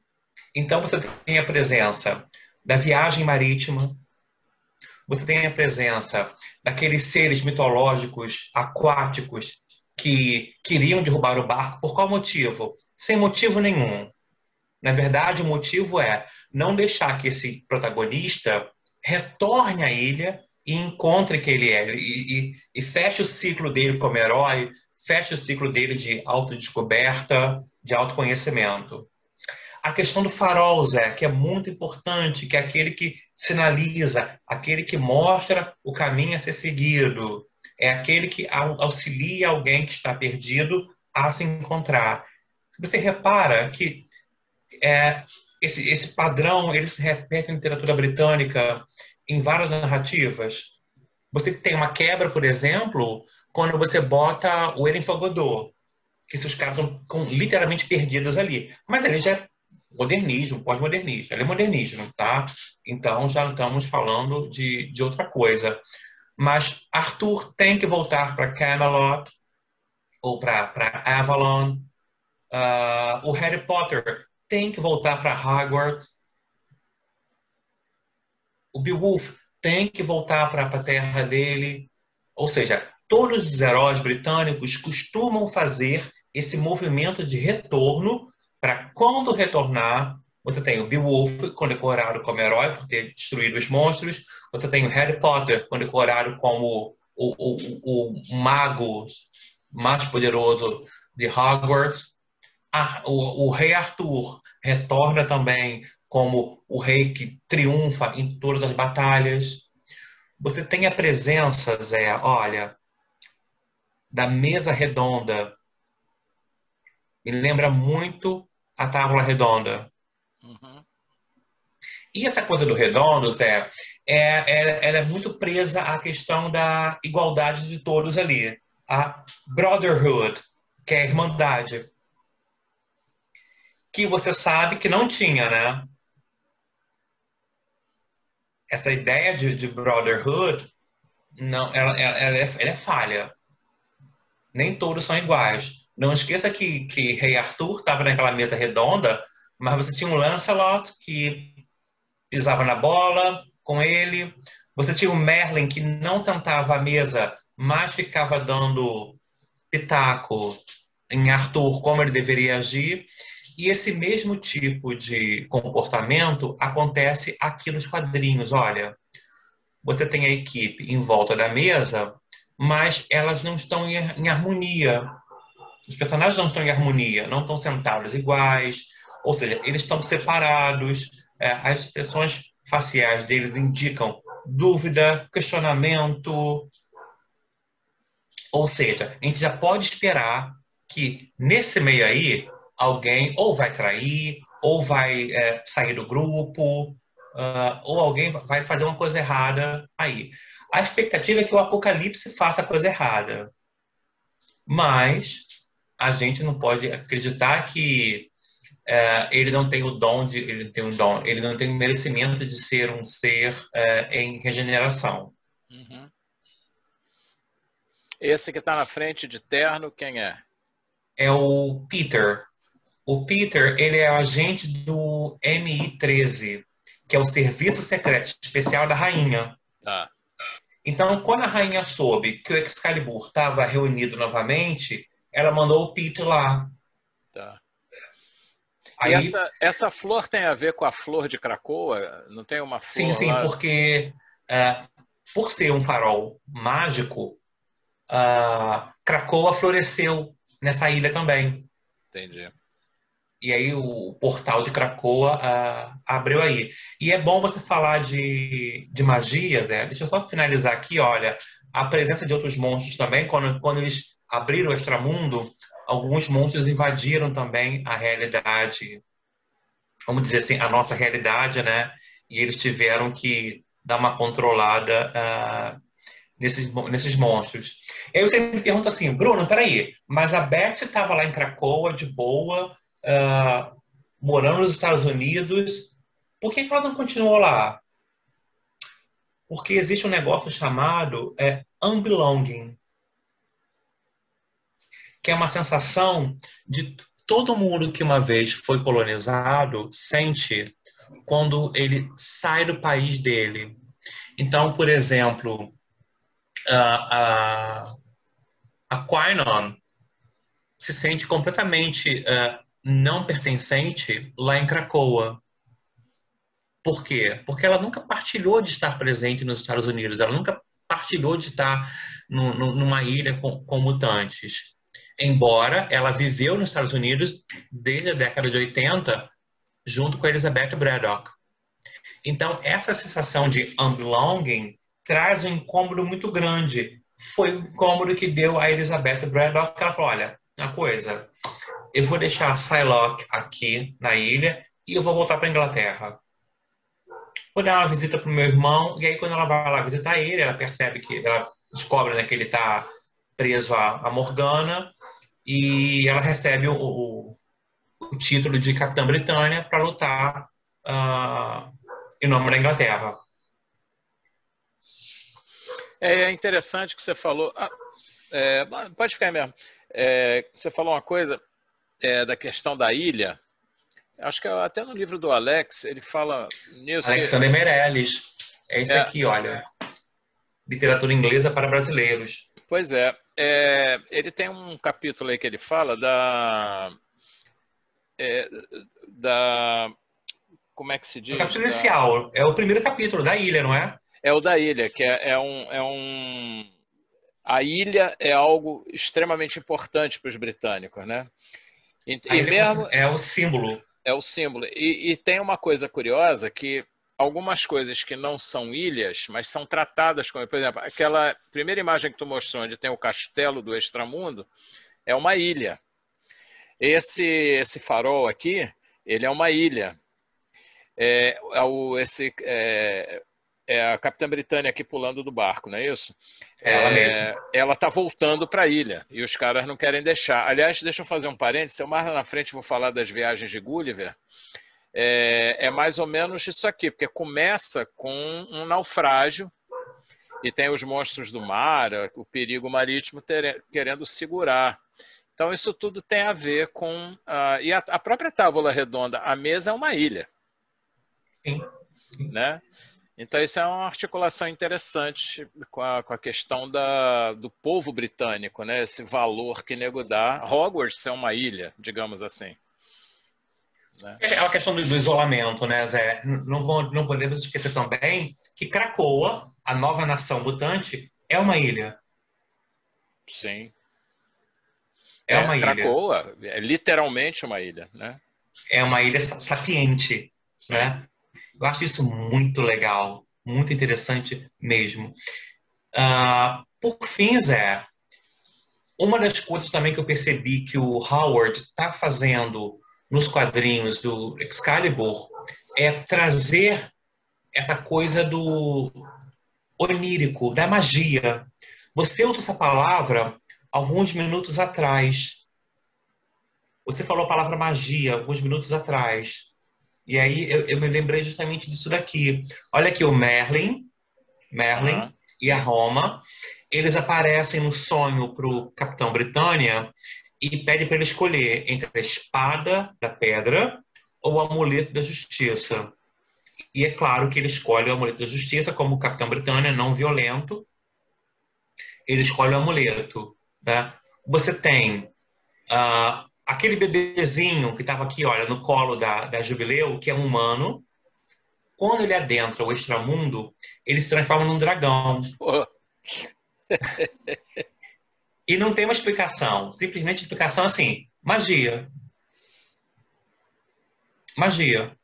Então você tem a presença da viagem marítima, você tem a presença daqueles seres mitológicos, aquáticos, que queriam derrubar o barco. Por qual motivo? Sem motivo nenhum. Na verdade, o motivo é não deixar que esse protagonista retorne à ilha e encontre quem ele é. E feche o ciclo dele como herói, feche o ciclo dele de autodescoberta, de autoconhecimento. A questão do farol, Zé, que é muito importante, que é aquele que sinaliza, aquele que mostra o caminho a ser seguido, é aquele que auxilia alguém que está perdido a se encontrar. Você repara que esse padrão ele se repete na literatura britânica em várias narrativas. Você tem uma quebra, por exemplo, quando você bota o Erin Fogodó, que esses caras estão literalmente perdidos ali. Mas ele já é modernismo, pós-modernismo. Ele é modernismo, tá? Então já estamos falando de outra coisa. Mas Arthur tem que voltar para Camelot ou para Avalon. O Harry Potter tem que voltar para Hogwarts. O Beowulf tem que voltar para a terra dele. Ou seja, todos os heróis britânicos costumam fazer esse movimento de retorno para quando retornar. Você tem o Beowulf condecorado como herói por ter destruído os monstros. Você tem o Harry Potter condecorado como o mago mais poderoso de Hogwarts. O rei Arthur retorna também como o rei que triunfa em todas as batalhas. Você tem a presença, Zé, olha, da mesa redonda. Me lembra muito a Távola Redonda. Uhum. E essa coisa do redondo, Zé, ela é muito presa à questão da igualdade de todos ali. A brotherhood, que é a irmandade. Que você sabe que não tinha, né? Essa ideia de brotherhood, não, ela é falha. Nem todos são iguais. Não esqueça que Rei Arthur estava naquela mesa redonda, mas você tinha um Lancelot que pisava na bola com ele, Você tinha o Merlin que não sentava à mesa, mas ficava dando pitaco em Arthur como ele deveria agir. E esse mesmo tipo de comportamento acontece aqui nos quadrinhos. Olha, você tem a equipe em volta da mesa, mas elas não estão em harmonia. Os personagens não estão em harmonia, não estão sentados iguais, ou seja, eles estão separados. As expressões faciais deles indicam dúvida, questionamento, ou seja, a gente já pode esperar que nesse meio aí alguém ou vai trair, ou vai sair do grupo, ou alguém vai fazer uma coisa errada aí. A expectativa é que o Apocalipse faça a coisa errada, mas a gente não pode acreditar que ele não tem o dom de, ele tem um dom, ele não tem o merecimento de ser um ser em regeneração. Uhum. Esse que está na frente de terno, quem é? É o Peter. O Peter, ele é agente do MI13, que é o Serviço Secreto Especial da Rainha. Tá, Então, quando a rainha soube que o Excalibur estava reunido novamente, ela mandou o Peter lá. tá. E Aí, essa flor tem a ver com a flor de Krakoa? Não tem uma sim, flor sim, lá? porque por ser um farol mágico, Krakoa floresceu nessa ilha também. Entendi. E aí o portal de Krakoa abriu aí. E é bom você falar de magia, né? Deixa eu só finalizar aqui, olha, a presença de outros monstros também, quando eles abriram o Extramundo, alguns monstros invadiram também a realidade, vamos dizer assim, a nossa realidade, né? E eles tiveram que dar uma controlada nesses monstros. E aí você me pergunta assim, Bruno, peraí, mas a Betsy estava lá em Cracoa, de boa, ah, morando nos Estados Unidos, por que que ela não continuou lá? Porque existe um negócio chamado unbelonging, que é uma sensação de todo mundo que uma vez foi colonizado sente quando ele sai do país dele. Então, por exemplo, a, a, a Qui-Gon se sente completamente não pertencente lá em Cracoa. Por quê? Porque ela nunca partilhou de estar presente nos Estados Unidos, ela nunca partilhou de estar numa ilha com mutantes. Embora ela viveu nos Estados Unidos desde a década de 80, junto com a Elizabeth Braddock. Então, essa sensação de unbelonging traz um incômodo muito grande. Foi o incômodo que deu a Elizabeth Braddock, que ela falou, olha, uma coisa, eu vou deixar a Psylocke aqui na ilha e eu vou voltar para a Inglaterra. Vou dar uma visita pro meu irmão, e aí quando ela vai lá visitar ele, ela percebe que, ela descobre, né, que ele está preso a Morgana, e ela recebe o título de Capitã Britânia para lutar em nome da Inglaterra. É interessante que você falou. Pode ficar aí mesmo. Você falou uma coisa da questão da ilha. Acho que até no livro do Alex ele fala nisso. Alexander Meirelles. É esse É, aqui, olha. Literatura inglesa para brasileiros. pois ele tem um capítulo aí que ele fala da como é que se É o diz? capítulo inicial. É o primeiro capítulo da ilha, não é? É o da ilha, que a ilha é algo extremamente importante para os britânicos, né? A E ilha mesmo é o símbolo. é o símbolo. E tem uma coisa curiosa que algumas coisas que não são ilhas, mas são tratadas como, por exemplo, aquela primeira imagem que tu mostrou, onde tem o castelo do Extramundo, é uma ilha. Esse farol aqui, ele é uma ilha. É a Capitã Britânia aqui pulando do barco, não é isso? É ela mesma. Ela está voltando para a ilha e os caras não querem deixar. Aliás, deixa eu fazer um parênteses, eu mais lá na frente vou falar das viagens de Gulliver. É mais ou menos isso aqui, porque começa com um naufrágio e tem os monstros do mar, o perigo marítimo querendo segurar. Então isso tudo tem a ver com... e a própria Távola Redonda, a mesa é uma ilha. Sim. Né? Então, isso é uma articulação interessante com a questão do povo britânico, né? Esse valor que nego dá. Hogwarts é uma ilha, digamos assim. Né? É uma questão do isolamento, né, Zé? Não podemos esquecer também que Krakoa, a nova nação mutante, é uma ilha. Sim. É uma ilha. Krakoa é literalmente uma ilha, né? É uma ilha sapiente, Sim. né? Eu acho isso muito legal, muito interessante mesmo. Por fim, Zé, uma das coisas também que eu percebi que o Howard está fazendo nos quadrinhos do Excalibur é trazer essa coisa do onírico, da magia. Você usou essa palavra alguns minutos atrás. Você falou a palavra magia alguns minutos atrás. E aí eu me lembrei justamente disso daqui. Olha aqui o Merlin Aham. e a Roma, eles aparecem no sonho para o Capitão Britânia e pede para ele escolher entre a espada da pedra ou o amuleto da justiça. E é claro que ele escolhe o amuleto da justiça, como o Capitão Britânia, não violento, ele escolhe o amuleto. Né? Você tem aquele bebezinho que estava aqui, olha, no colo da Jubileu, que é um humano. Quando ele adentra o extramundo, ele se transforma num dragão. Pô, E não tem uma explicação. Simplesmente explicação assim: magia. Magia.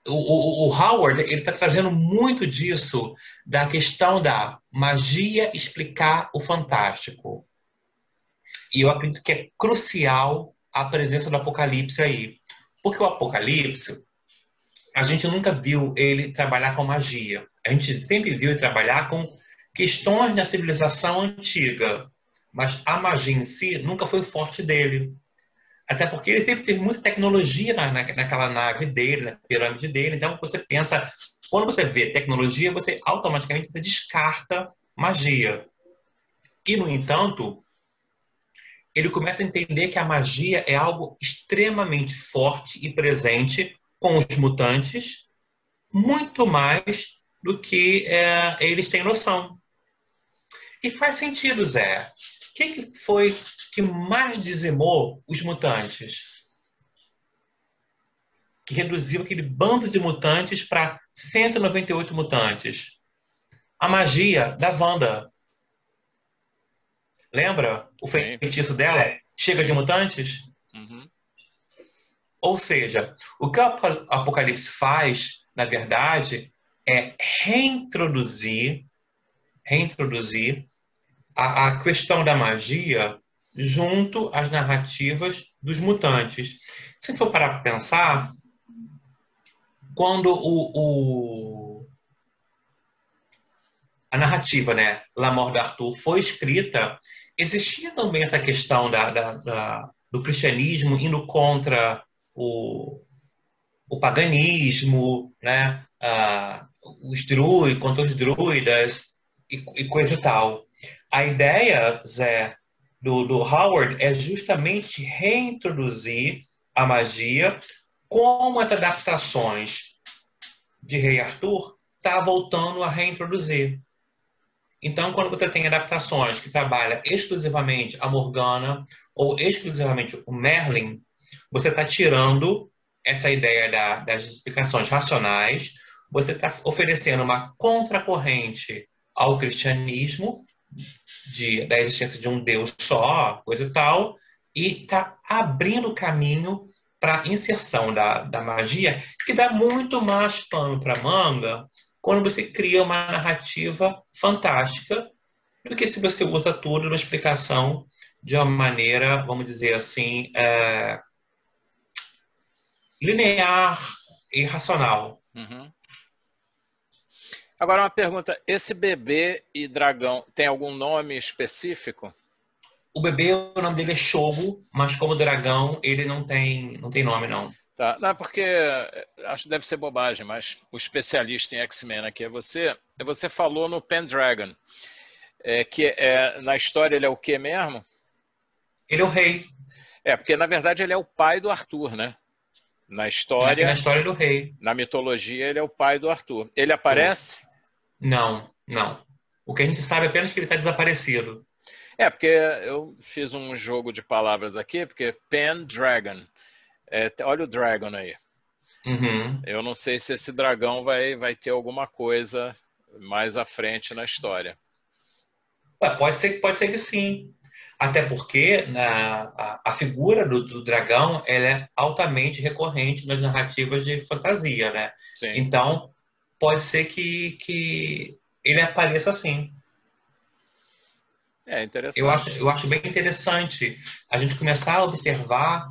O Howard ele está trazendo muito disso da questão da magia explicar o fantástico. E eu acredito que é crucial a presença do Apocalipse aí. Porque o Apocalipse, a gente nunca viu ele trabalhar com magia. A gente sempre viu ele trabalhar com questões da civilização antiga. Mas a magia em si nunca foi forte dele. Até porque ele sempre teve muita tecnologia naquela nave dele, na pirâmide dele. Então, você pensa, quando você vê tecnologia, você automaticamente você descarta magia. E, no entanto, ele começa a entender que a magia é algo extremamente forte e presente com os mutantes, muito mais do que eles têm noção. E faz sentido, Zé. O que foi que mais dizimou os mutantes? Que reduziu aquele bando de mutantes para 198 mutantes. A magia da Wanda. Lembra? O sim. feitiço dela chega de mutantes? Uhum. Ou seja, o que o Apocalipse faz, na verdade, é reintroduzir a questão da magia junto às narrativas dos mutantes. Se for parar para pensar, quando a narrativa, né, La Mort d'Arthur foi escrita, existia também essa questão do cristianismo indo contra o paganismo, né, os druidas, contra os druidas e coisa e tal. A ideia, Zé, do Howard é justamente reintroduzir a magia como as adaptações de Rei Arthur está voltando a reintroduzir. Então, quando você tem adaptações que trabalham exclusivamente a Morgana ou exclusivamente o Merlin, você está tirando essa ideia das explicações racionais, você está oferecendo uma contracorrente ao cristianismo, da existência de um Deus só, coisa e tal, e está abrindo caminho para a inserção da magia, que dá muito mais pano para manga quando você cria uma narrativa fantástica do que se você usa tudo na explicação de uma maneira, vamos dizer assim, linear e racional. Uhum. Agora uma pergunta, esse bebê e dragão tem algum nome específico? O bebê, o nome dele é Shogo, mas como dragão, ele não tem nome, não. Tá. Não, porque acho que deve ser bobagem, mas o especialista em X-Men aqui é você. Você falou no Pendragon, na história ele é o quê mesmo? Ele é o rei. Porque na verdade ele é o pai do Arthur, né? Na Aqui na história, história do rei. na mitologia, ele é o pai do Arthur. Ele É. aparece? Não, não. O que a gente sabe é apenas que ele está desaparecido. É, porque eu fiz um jogo de palavras aqui, porque Pendragon. Olha o Dragon aí. Uhum. Eu não sei se esse dragão vai ter alguma coisa mais à frente na história. Ué, pode ser que sim. Até porque a figura do dragão ela é altamente recorrente nas narrativas de fantasia, né? Sim, Então, pode ser que ele apareça assim. é interessante. Eu acho bem interessante a gente começar a observar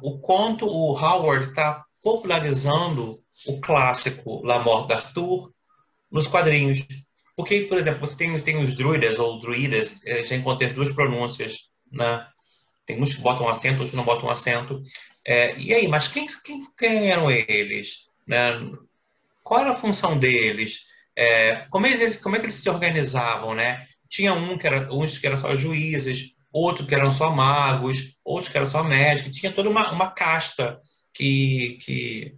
o quanto o Howard está popularizando o clássico La Morte d'Arthur nos quadrinhos. Porque, por exemplo, você tem os druidas ou druidas, já encontrei as duas pronúncias, né? Tem uns que botam acento, outros que não botam acento. E aí, mas quem eram eles? Né? Qual era a função deles? Como é que eles se organizavam, né? Tinha uns que eram só juízes, outros que eram só magos, outros que eram só médicos. Tinha toda uma casta que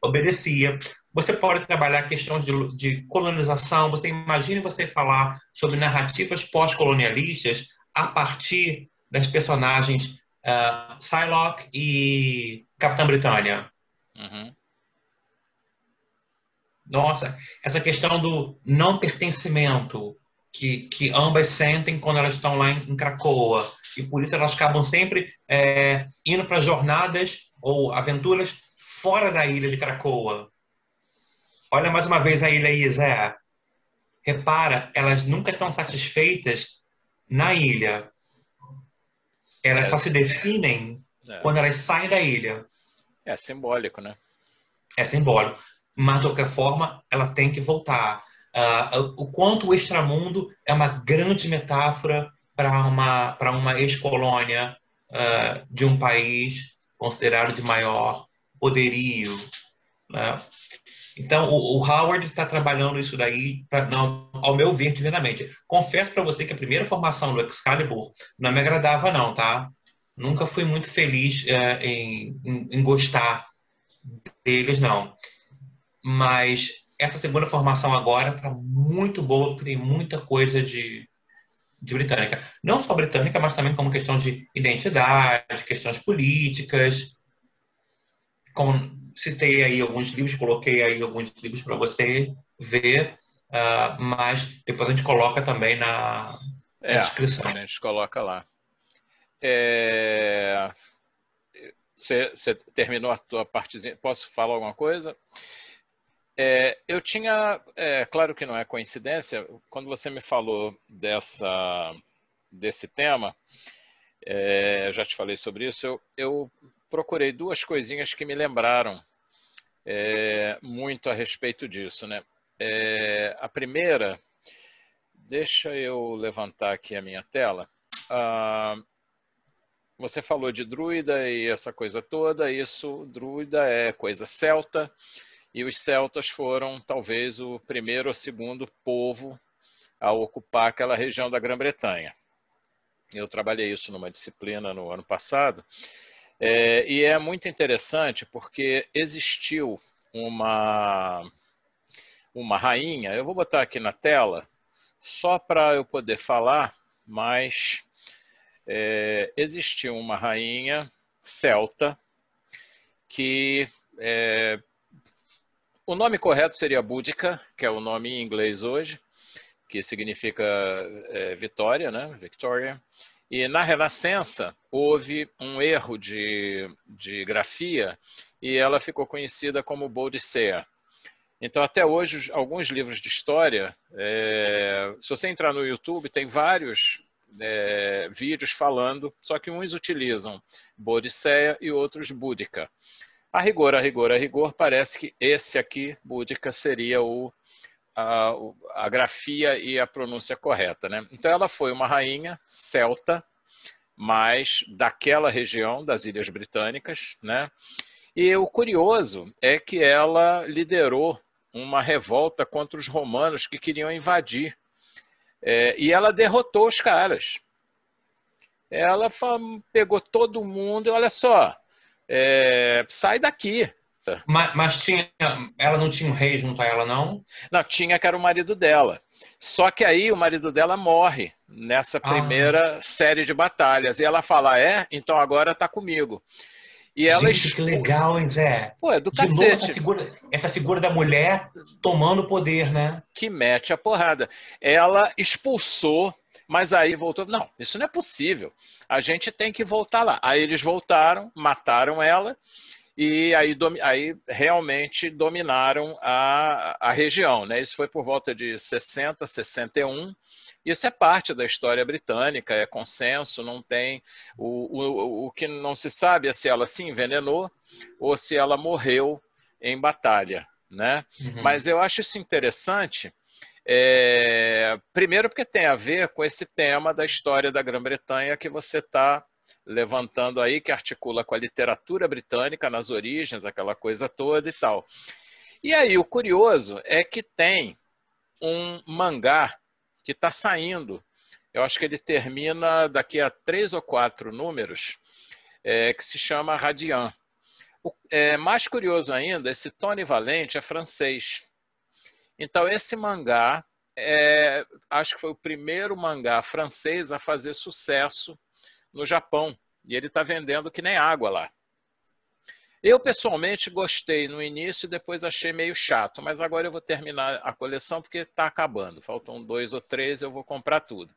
obedecia. Você pode trabalhar a questão de colonização. Você imagine você falar sobre narrativas pós-colonialistas a partir das personagens Psylocke e Capitã Britânia. Uhum. Nossa, essa questão do não pertencimento que ambas sentem quando elas estão lá em Cracoa. E por isso elas acabam sempre indo para jornadas ou aventuras fora da ilha de Cracoa. Olha mais uma vez a ilha Isé. Repara, elas nunca estão satisfeitas na ilha. Elas É, só se definem é, quando elas saem da ilha. é simbólico, né? É simbólico. Mas, de qualquer forma, ela tem que voltar. O quanto o extramundo é uma grande metáfora para uma ex-colônia de um país considerado de maior poderio, né? Então, o Howard está trabalhando isso daí, ao meu ver, divinamente. Confesso para você que a primeira formação do Excalibur não me agradava, não, tá? Nunca fui muito feliz em gostar deles, não. Mas essa segunda formação agora está muito boa, porque tem muita coisa de britânica. Não só britânica, mas também como questão de identidade, questões políticas. Citei aí alguns livros, coloquei aí alguns livros para você ver, mas depois a gente coloca também na A descrição. gente coloca lá. Você terminou a tua partezinha? Posso falar alguma coisa? Eu tinha, claro que não é coincidência, quando você me falou desse tema, já te falei sobre isso, eu procurei duas coisinhas que me lembraram muito a respeito disso, né? A primeira, deixa eu levantar aqui a minha tela. Você falou de druida e essa coisa toda, druida é coisa celta, e os celtas foram talvez o primeiro ou segundo povo a ocupar aquela região da Grã-Bretanha. Eu trabalhei isso numa disciplina no ano passado, e é muito interessante porque existiu uma rainha, eu vou botar aqui na tela, só para eu poder falar, mas existiu uma rainha celta que o nome correto seria Boudica, que é o nome em inglês hoje, que significa vitória, né? Victoria. E na Renascença houve um erro de grafia e ela ficou conhecida como Boadicea. Então, até hoje, alguns livros de história, se você entrar no YouTube, tem vários vídeos falando, só que uns utilizam Boadicea e outros Boudica. A rigor, parece que esse aqui, Boudica, seria a grafia e a pronúncia correta, né? Então, ela foi uma rainha celta, mas daquela região das Ilhas Britânicas, né? E o curioso é que ela liderou uma revolta contra os romanos que queriam invadir. E ela derrotou os caras. Ela pegou todo mundo e olha só, sai daqui. Mas ela não tinha um rei junto a ela, não? Não, tinha, que era o marido dela. Só que aí o marido dela morre nessa primeira série de batalhas. E ela fala, então agora tá comigo. E ela Gente, que legal, hein, Zé? Pô, é do De novo cacete. essa figura da mulher tomando o poder, né? Que mete a porrada. Ela expulsou, mas aí voltou. Não, isso não é possível. A gente tem que voltar lá. Aí eles voltaram, mataram ela. E aí realmente dominaram a região, né? Isso foi por volta de 60, 61. Isso é parte da história britânica, é consenso, não tem... O que não se sabe é se ela se envenenou ou se ela morreu em batalha, né? Uhum. Mas eu acho isso interessante, primeiro porque tem a ver com esse tema da história da Grã-Bretanha que você está levantando aí, que articula com a literatura britânica nas origens, aquela coisa toda e tal. E aí o curioso é que tem um mangá que está saindo, eu acho que ele termina daqui a 3 ou 4 números, que se chama Radiant. Mais curioso ainda, esse Tony Valente é francês. Então esse mangá, acho que foi o primeiro mangá francês a fazer sucesso no Japão, e ele está vendendo que nem água lá. Eu, pessoalmente, gostei no início e depois achei meio chato, mas agora eu vou terminar a coleção porque está acabando. Faltam 2 ou 3, eu vou comprar tudo.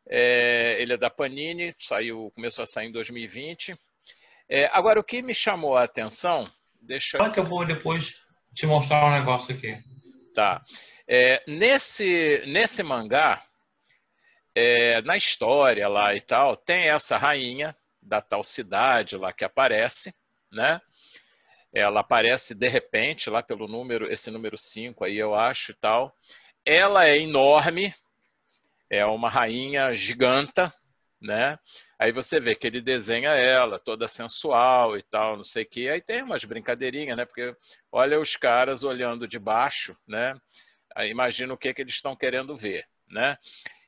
Ele é da Panini, começou a sair em 2020. Agora, o que me chamou a atenção... Olha que eu vou depois te mostrar um negócio aqui. Tá. Nesse mangá, na história lá e tal, tem essa rainha da tal cidade lá que aparece, né? Ela aparece de repente lá pelo esse número 5 aí, eu acho, e tal. Ela é enorme, é uma rainha giganta, né? Aí você vê que ele desenha ela toda sensual e tal, não sei o quê. Aí tem umas brincadeirinhas, né? Porque olha os caras olhando de baixo, né? Aí imagina o que eles estão querendo ver, né?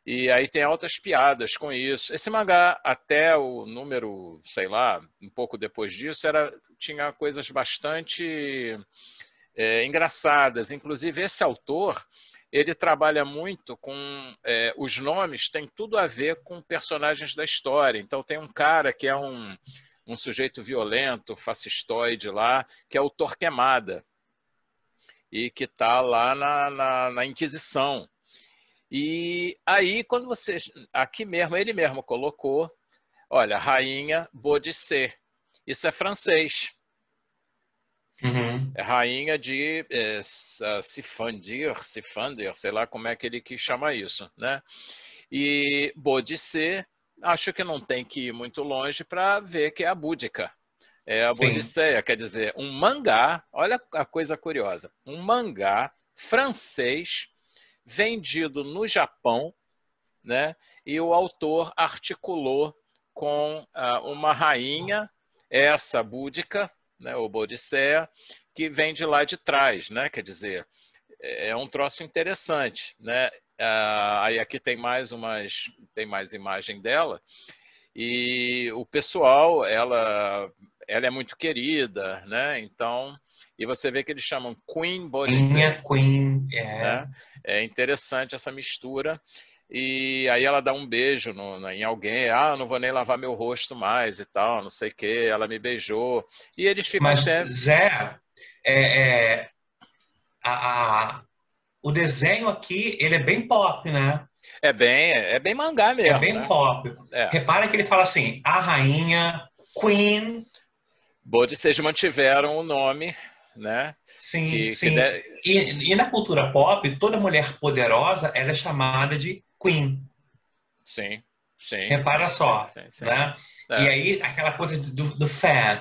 E aí tem altas piadas com isso. Esse mangá, até o número, sei lá, um pouco depois disso, tinha coisas bastante engraçadas. Inclusive, esse autor, ele trabalha muito com... os nomes têm tudo a ver com personagens da história. Então, tem um cara que é um sujeito violento, fascistoide lá, que é o Torquemada, e que está lá na Inquisição. E aí, quando você... Aqui mesmo, ele mesmo colocou, olha, Rainha Bodicê. Isso é francês. Uhum. É rainha de Sifandir, sei lá como é que ele quis chamar isso, né? E Bodicê, acho que não tem que ir muito longe para ver que é a búdica. É a Bodicea, quer dizer, um mangá, olha a coisa curiosa, um mangá francês vendido no Japão, né? E o autor articulou com uma rainha, essa búdica, né? O Bodicea, que vem de lá de trás, né? Quer dizer, é um troço interessante, né? Aí aqui tem mais imagem dela, e o pessoal, ela é muito querida, né? Então, e você vê que eles chamam Queen Bodicea. Queen, né? É interessante essa mistura. E aí ela dá um beijo em alguém, não vou nem lavar meu rosto mais e tal, não sei o que, ela me beijou. E eles ficam Mas, sempre... Zé, o desenho aqui, ele é bem pop, né? É bem mangá mesmo, É bem né? pop. Repara que ele fala assim, a rainha, Queen. Vocês mantiveram o nome, né? Sim, sim. E na cultura pop, toda mulher poderosa, ela é chamada de Queen. Sim, sim. Repara só, sim. né? E aí, aquela coisa do fan.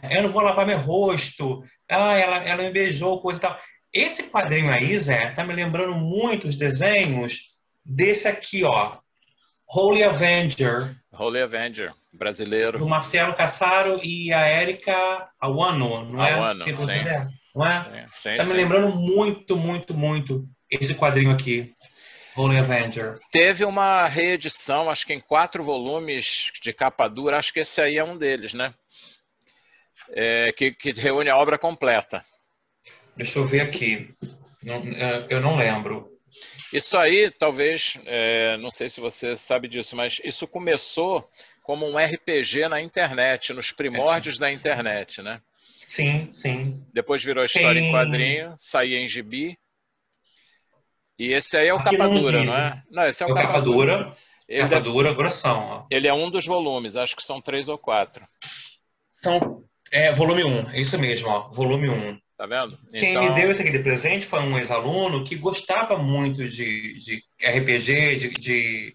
Eu não vou lavar meu rosto. Ela me beijou, coisa e tal. Esse quadrinho aí, Zé, tá me lembrando muito os desenhos desse aqui, ó. Holy Avenger. Holy Avenger, brasileiro. Do Marcelo Cassaro e a Érica Awano, não é? Awano, Se você sim. der, não é? Sim, tá me lembrando muito, muito, muito esse quadrinho aqui. Holy Avenger. Teve uma reedição, acho que em 4 volumes de capa dura, acho que esse aí é um deles, né? que reúne a obra completa. Deixa eu ver aqui. Eu não lembro. Isso aí, talvez, não sei se você sabe disso, mas isso começou como um RPG na internet, nos primórdios da internet, né? Sim, sim. Depois virou história em Tem. quadrinho, saía em gibi. E esse aí é o Aqui capa não dura, não diz. é? Não, esse é o É o capa dura. Ele capa deve, dura, grossão. Ó. ele é um dos volumes, acho que são 3 ou 4. Volume um, é isso mesmo, ó, volume um. Tá vendo? Quem me Então, deu esse aqui de presente foi um ex-aluno que gostava muito de RPG, de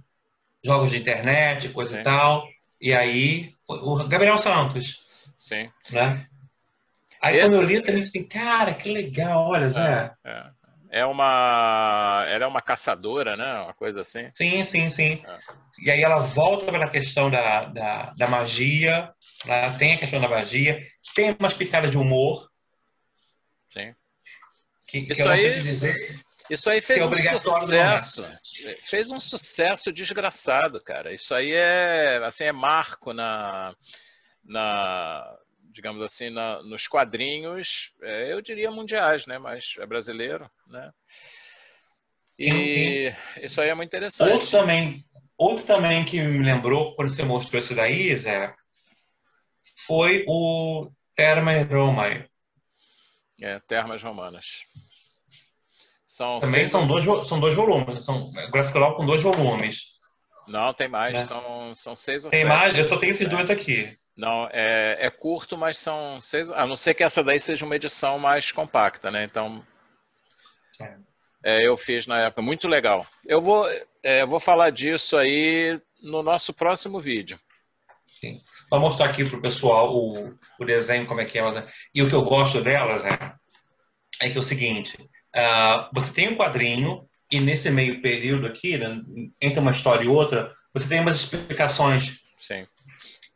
jogos de internet, coisa e sim, tal. E aí, foi o Gabriel Santos, sim. né? Aí quando eu Esse li, eu também falei, cara, que legal, olha, é, Zé. é, ela é uma caçadora, né? Uma coisa assim. Sim, sim, sim. É, E aí ela volta para a questão da magia, né? Tem a questão da magia, tem umas pitadas de humor, sim. que eu Isso não sei te aí, dizer isso aí se é fez um obrigatório ou não é. sucesso. Fez um sucesso desgraçado, cara. Isso aí é, assim, é marco digamos assim, nos quadrinhos, eu diria mundiais, né? Mas é brasileiro, né? Sim, sim. E isso aí é muito Outro interessante. também, outro também que me lembrou, quando você mostrou esse daí, Zé, foi o Terma e Roma. Termas Romanas. São Também seis. são dois volumes, são graphic novel com dois volumes, Não, tem mais. né? São 6 ou Tem mais? Eu 7. só tenho esses dois aqui. Não, é curto, mas são 6. A não ser que essa daí seja uma edição mais compacta, né? Então, É, eu fiz na época. Muito legal. Eu vou falar disso aí no nosso próximo vídeo. sim. Só mostrar aqui pro pessoal o desenho, como é que é. Né? E o que eu gosto delas é que é o seguinte, você tem um quadrinho e nesse meio período aqui, né, entre uma história e outra, você tem umas explicações Sim.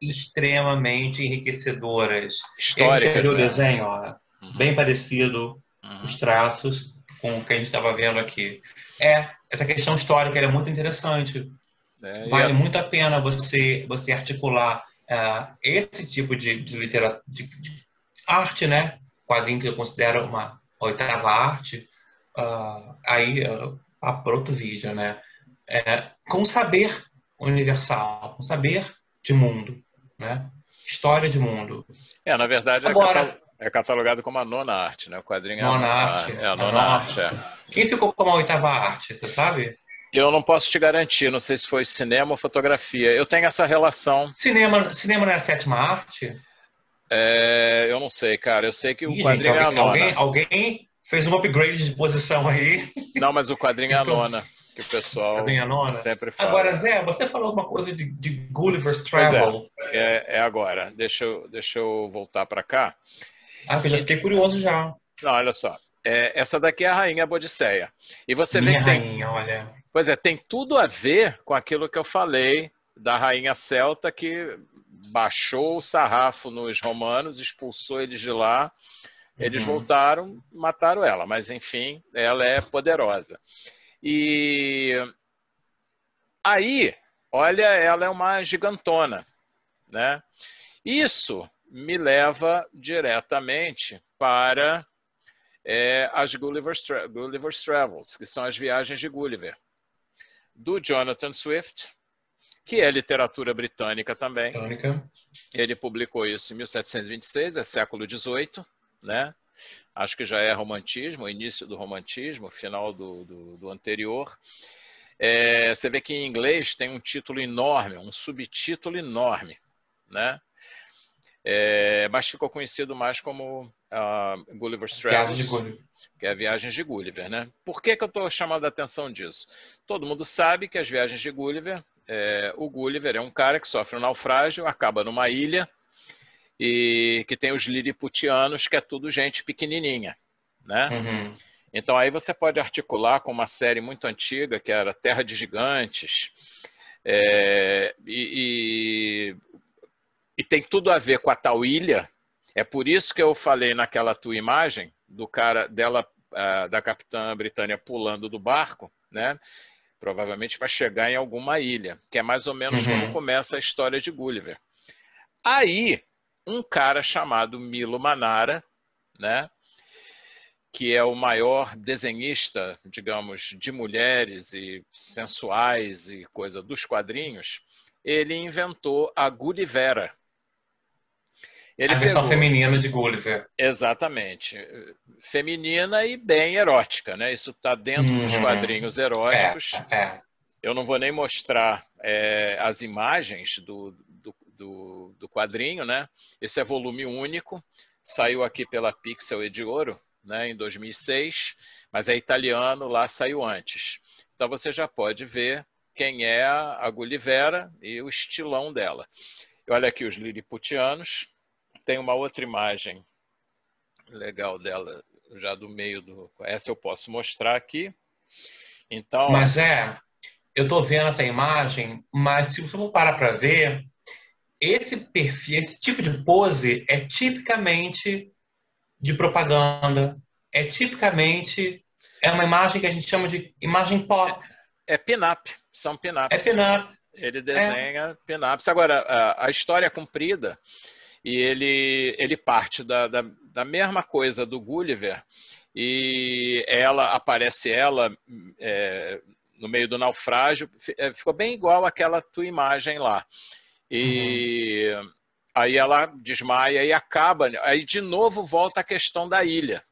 extremamente enriquecedoras. E aí você Históricas vê o mesmo. desenho, ó, Uhum, bem parecido, os uhum. traços com o que a gente estava vendo aqui. Essa questão histórica é muito interessante. Vale muito a pena você articular esse tipo de literatura, de arte, né? Quadrinho que eu considero uma oitava arte, aí para outro vídeo, né? Com saber universal, com saber de mundo, né? História de mundo. Na verdade, Agora, é catalogado como a nona arte, né? O quadrinho é a nona nona, arte, é a a nona arte, nona. Quem ficou com a oitava arte, você sabe? Eu não posso te garantir, não sei se foi cinema ou fotografia. Eu tenho essa relação. Cinema não é a sétima arte? Eu não sei, cara. Eu sei que o Ih, gente, quadrinho é a nona. alguém fez um upgrade de posição aí. Não, mas o quadrinho é a Então, nona, que o pessoal cadê a nona? sempre Agora, fala. Zé, você falou alguma coisa de Gulliver's Pois é, Travel. é agora. Deixa eu voltar para cá. Eu já E, fiquei curioso já. não, olha só. Essa daqui é a Rainha Bodicéia. E você vê Minha que tem. rainha, olha. Pois é, tem tudo a ver com aquilo que eu falei da Rainha Celta que baixou o sarrafo nos romanos, expulsou eles de lá. Eles Uhum. voltaram, mataram ela, mas enfim, ela é poderosa. E aí, olha, ela é uma gigantona, né? Isso me leva diretamente para as Gulliver's Travels, que são as viagens de Gulliver, do Jonathan Swift, que é literatura britânica também. Tônica. Ele publicou isso em 1726, é século XVIII, né? Acho que já é romantismo, o início do romantismo, final do anterior. Você vê que em inglês tem um título enorme, um subtítulo enorme, né? Mas ficou conhecido mais como Gulliver's Viagem de Travels, Gulliver. que é Viagens de Gulliver, né? Por que eu estou chamando a atenção disso? Todo mundo sabe que as Viagens de Gulliver, o Gulliver é um cara que sofre um naufrágio, acaba numa ilha, e que tem os liliputianos, que é tudo gente pequenininha, né? Uhum. Então aí você pode articular com uma série muito antiga, que era Terra de Gigantes, e tem tudo a ver com a tal ilha. É por isso que eu falei naquela tua imagem do cara dela, da capitã Britânia pulando do barco, né? Provavelmente vai chegar em alguma ilha, que é mais ou menos como Uhum. começa a história de Gulliver. Aí um cara chamado Milo Manara, né, que é o maior desenhista, digamos, de mulheres e sensuais e coisa dos quadrinhos, ele inventou a Gullivera. Ele A versão pegou, feminina de Gulliver. exatamente, feminina e bem erótica, né? Isso está dentro dos Uhum. quadrinhos eróticos. É. Eu não vou nem mostrar as imagens do quadrinho, né? Esse é volume único, saiu aqui pela Pixel Edioro, né, em 2006, mas é italiano, lá saiu antes. Então você já pode ver quem é a Gullivera e o estilão dela. E olha aqui os liliputianos. Tem uma outra imagem legal dela, já do meio do... Essa eu posso mostrar aqui. Então, ó, Mas eu estou vendo essa imagem, mas se você for parar para ver, esse perfil, esse tipo de pose é tipicamente de propaganda, é uma imagem que a gente chama de imagem pop, é pin-up, são é pin-ups. pin-up, Ele é. desenha pin-ups. Agora, a história é comprida e ele parte da mesma coisa do Gulliver e aparece no meio do naufrágio, ficou bem igual àquela tua imagem lá. Uhum. E aí ela desmaia e acaba. Aí de novo volta a questão da ilha,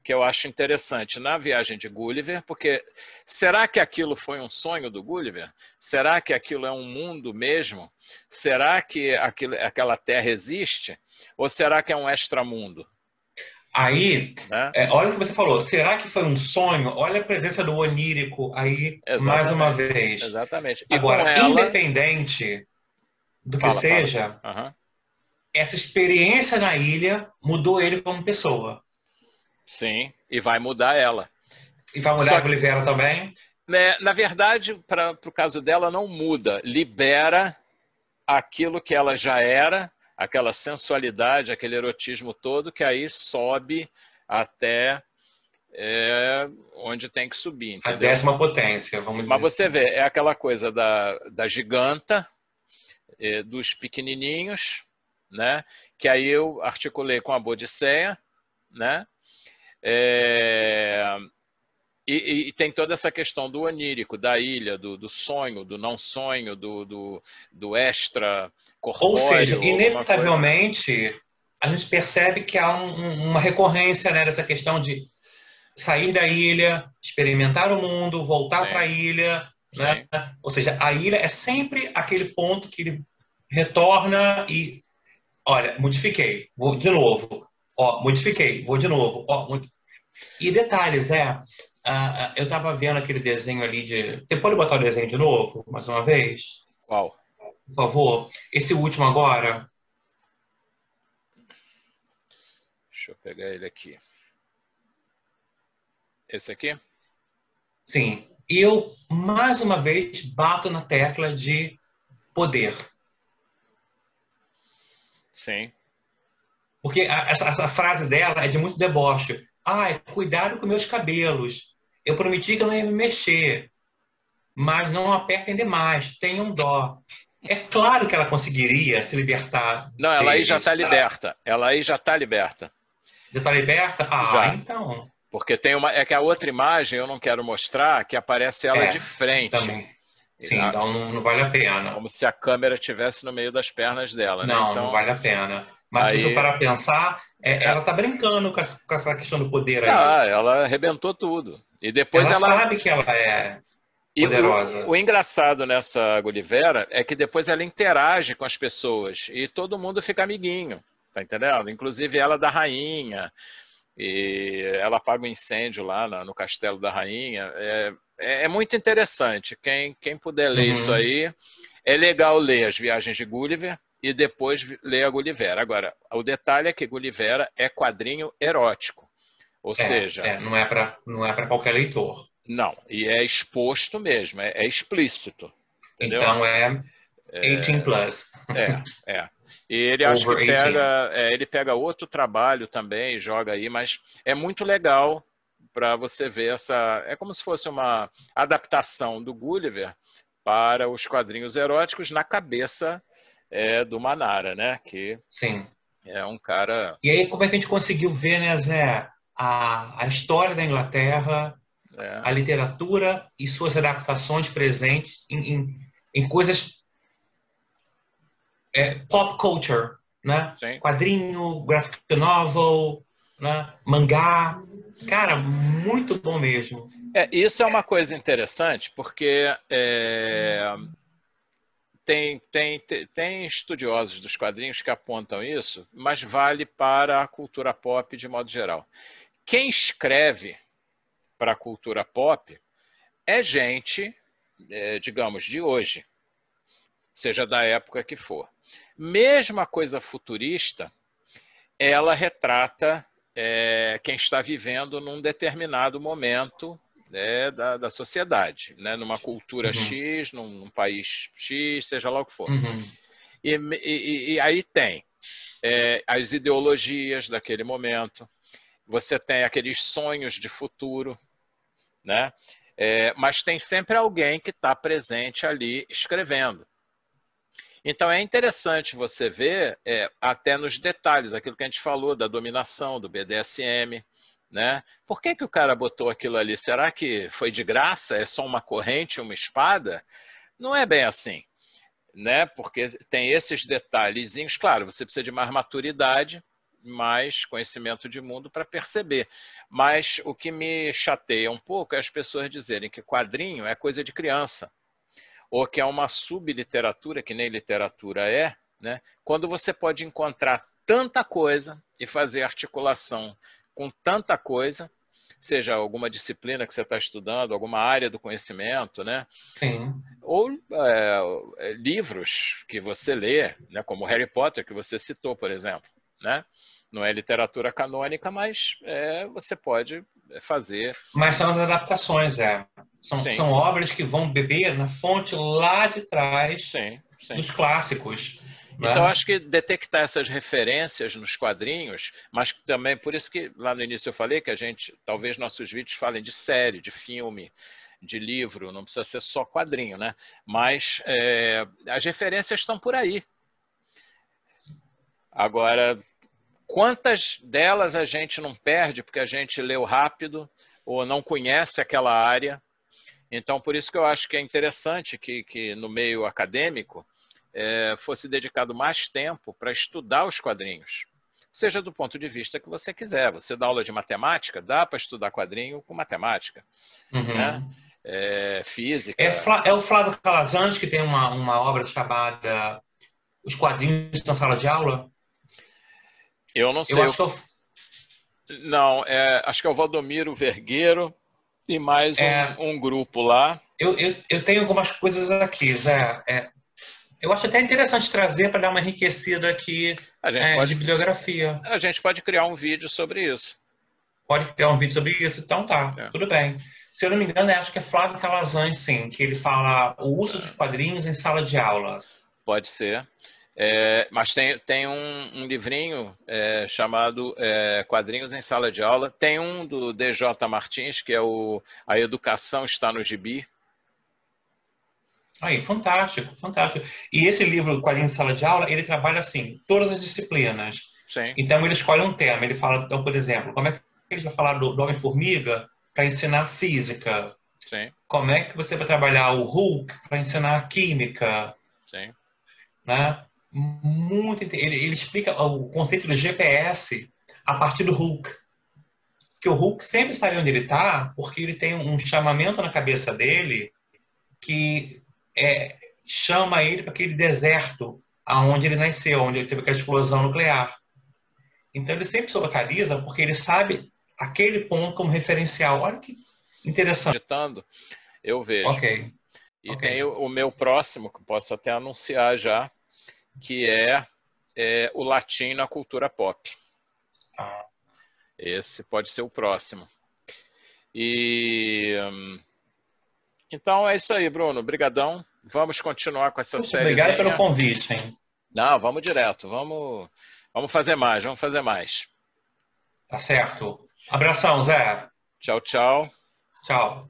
que eu acho interessante na viagem de Gulliver, porque será que aquilo foi um sonho do Gulliver? Será que aquilo é um mundo mesmo? Será que aquela terra existe? Ou será que é um extramundo? Aí, Né? olha o que você falou, será que foi um sonho? Olha a presença do onírico aí, mais uma Exatamente, vez. exatamente. E com Agora, ela... independente do que Fala, fala. seja, Uhum. essa experiência na ilha mudou ele como pessoa. Sim, e vai mudar ela. E vai mudar Só a que, Gulliver também? né, na verdade, para o caso dela, não muda. Libera aquilo que ela já era, aquela sensualidade, aquele erotismo todo, que aí sobe até onde tem que subir, A entendeu? 10ª potência, vamos Mas dizer você assim. vê, é aquela coisa da giganta, dos pequenininhos, né? Que aí eu articulei com a Bodicea, né? É, e tem toda essa questão do onírico, da ilha, do sonho, do não sonho, do extra Ou seja, corpóreo, alguma coisa. inevitavelmente, a gente percebe que há uma recorrência, né, dessa questão de sair da ilha, experimentar o mundo, voltar para Sim, a ilha, né? sim. Ou seja, a ilha é sempre aquele ponto que ele retorna e, olha, modifiquei, vou de novo, ó, modifiquei, vou de novo, ó, e detalhes, eu estava vendo aquele desenho ali de, você pode botar o desenho de novo, mais uma vez, Qual? por favor? Esse último agora. Deixa eu pegar ele aqui. Esse aqui? Sim, eu mais uma vez bato na tecla de poder. Sim. Porque essa frase dela é de muito deboche. Ai, cuidado com meus cabelos. Eu prometi que eu não ia me mexer, mas não apertem demais, tenham dó. É claro que ela conseguiria se libertar Não, ela aí já está deles. liberta. Ela aí já está liberta. Já está liberta? Ah, Já. então. Porque tem uma. É que a outra imagem eu não quero mostrar, que aparece ela de frente. Também. Sim, então não vale a pena. Como se a câmera estivesse no meio das pernas dela, né? Não Então, vale a pena. Mas se você aí. parar a pensar, ela está brincando com essa questão do poder aí. Tá, ela arrebentou tudo. E depois Ela ela. sabe que ela é E o poderosa. engraçado nessa Gulivera é que depois ela interage com as pessoas e todo mundo fica amiguinho, tá entendendo? Inclusive ela da rainha, e ela apaga o incêndio lá no castelo da rainha. É muito interessante. Quem puder ler isso Uhum. aí, é legal ler as viagens de Gulliver e depois ler a Gullivera. Agora, o detalhe é que Gullivera é quadrinho erótico, ou seja, Não é para qualquer leitor. não, e é exposto mesmo, é explícito, entendeu? Então é 18 plus. É. E ele acho que Over 18. ele pega outro trabalho também, joga aí, mas é muito legal para você ver essa. É como se fosse uma adaptação do Gulliver para os quadrinhos eróticos na cabeça do Manara, né? Que Sim. é um cara... E aí, como é que a gente conseguiu ver, né, Zé, a história da Inglaterra, É, a literatura e suas adaptações presentes em coisas pop culture, né? sim. Quadrinho, graphic novel, né? Mangá. Cara, muito bom mesmo. Isso é uma coisa interessante, porque tem estudiosos dos quadrinhos que apontam isso, mas vale para a cultura pop de modo geral. Quem escreve para a cultura pop é gente, digamos, de hoje, seja da época que for. Mesmo a coisa futurista, ela retrata quem está vivendo num determinado momento, né, da sociedade, né, numa cultura Uhum, X, num país X, seja lá o que for. uhum. E aí tem as ideologias daquele momento, você tem aqueles sonhos de futuro, né? Mas tem sempre alguém que está presente ali escrevendo. Então é interessante você ver até nos detalhes aquilo que a gente falou da dominação, do BDSM, né? Por que o cara botou aquilo ali? Será que foi de graça? É só uma corrente, uma espada? Não é bem assim, né? Porque tem esses detalhezinhos. Claro, você precisa de mais maturidade, mais conhecimento de mundo para perceber. Mas o que me chateia um pouco é as pessoas dizerem que quadrinho é coisa de criança, ou que é uma subliteratura, que nem literatura né? Quando você pode encontrar tanta coisa e fazer articulação com tanta coisa, seja alguma disciplina que você está estudando, alguma área do conhecimento, né? Sim. Ou livros que você lê, né? Como Harry Potter, que você citou, por exemplo, né? Não é literatura canônica, mas você pode fazer. Mas são as adaptações, Sim, São obras que vão beber na fonte lá de trás sim, sim. dos clássicos, Então, né? acho que detectar essas referências nos quadrinhos, mas também por isso que lá no início eu falei que a gente, talvez nossos vídeos falem de série, de filme, de livro, não precisa ser só quadrinho, né? Mas as referências estão por aí. Agora, quantas delas a gente não perde porque a gente leu rápido ou não conhece aquela área? Então, por isso que eu acho que é interessante que no meio acadêmico fosse dedicado mais tempo para estudar os quadrinhos. Seja do ponto de vista que você quiser. Você dá aula de matemática, dá para estudar quadrinho com matemática, né? Uhum. Física. É o Flávio Calazans que tem uma obra chamada Os Quadrinhos na Sala de Aula. Eu não Eu sei. acho que Não, acho que é o Valdomiro Vergueiro e mais um grupo lá. eu tenho algumas coisas aqui, Zé. Eu acho até interessante trazer para dar uma enriquecida aqui A gente pode, de bibliografia. a gente pode criar um vídeo sobre isso. Pode criar um vídeo sobre isso? Então tá, É, tudo bem. Se eu não me engano, acho que é Flávio Calazans, sim, que ele fala o uso dos quadrinhos em sala de aula. pode ser. Mas tem um livrinho chamado Quadrinhos em Sala de Aula. Tem um do DJ Martins, que é A Educação Está no Gibi. Aí, fantástico, fantástico. E esse livro, Quadrinhos em Sala de Aula, ele trabalha assim, todas as disciplinas. Sim, Então ele escolhe um tema. Ele fala, então, por exemplo, como é que ele vai falar do Homem-Formiga para ensinar física? sim, Como é que você vai trabalhar o Hulk para ensinar química? sim. Né? Ele explica o conceito do GPS a partir do Hulk. Que o Hulk sempre sabe onde ele está, porque ele tem um chamamento na cabeça dele que chama ele para aquele deserto aonde ele nasceu, onde ele teve aquela explosão nuclear. Então ele sempre se localiza porque ele sabe aquele ponto como referencial. Olha que interessante. Editando, eu vejo. Ok, E ok. tem o meu próximo, que posso até anunciar já, que é o latim na cultura pop. Ah, Esse pode ser o próximo. E então é isso aí, Bruno. Obrigadão. Vamos continuar com essa puxa, obrigado pelo sériezinha. convite, hein? Não, vamos direto. Vamos fazer mais, vamos fazer mais. Tá certo. Abração, Zé. Tchau, tchau. Tchau.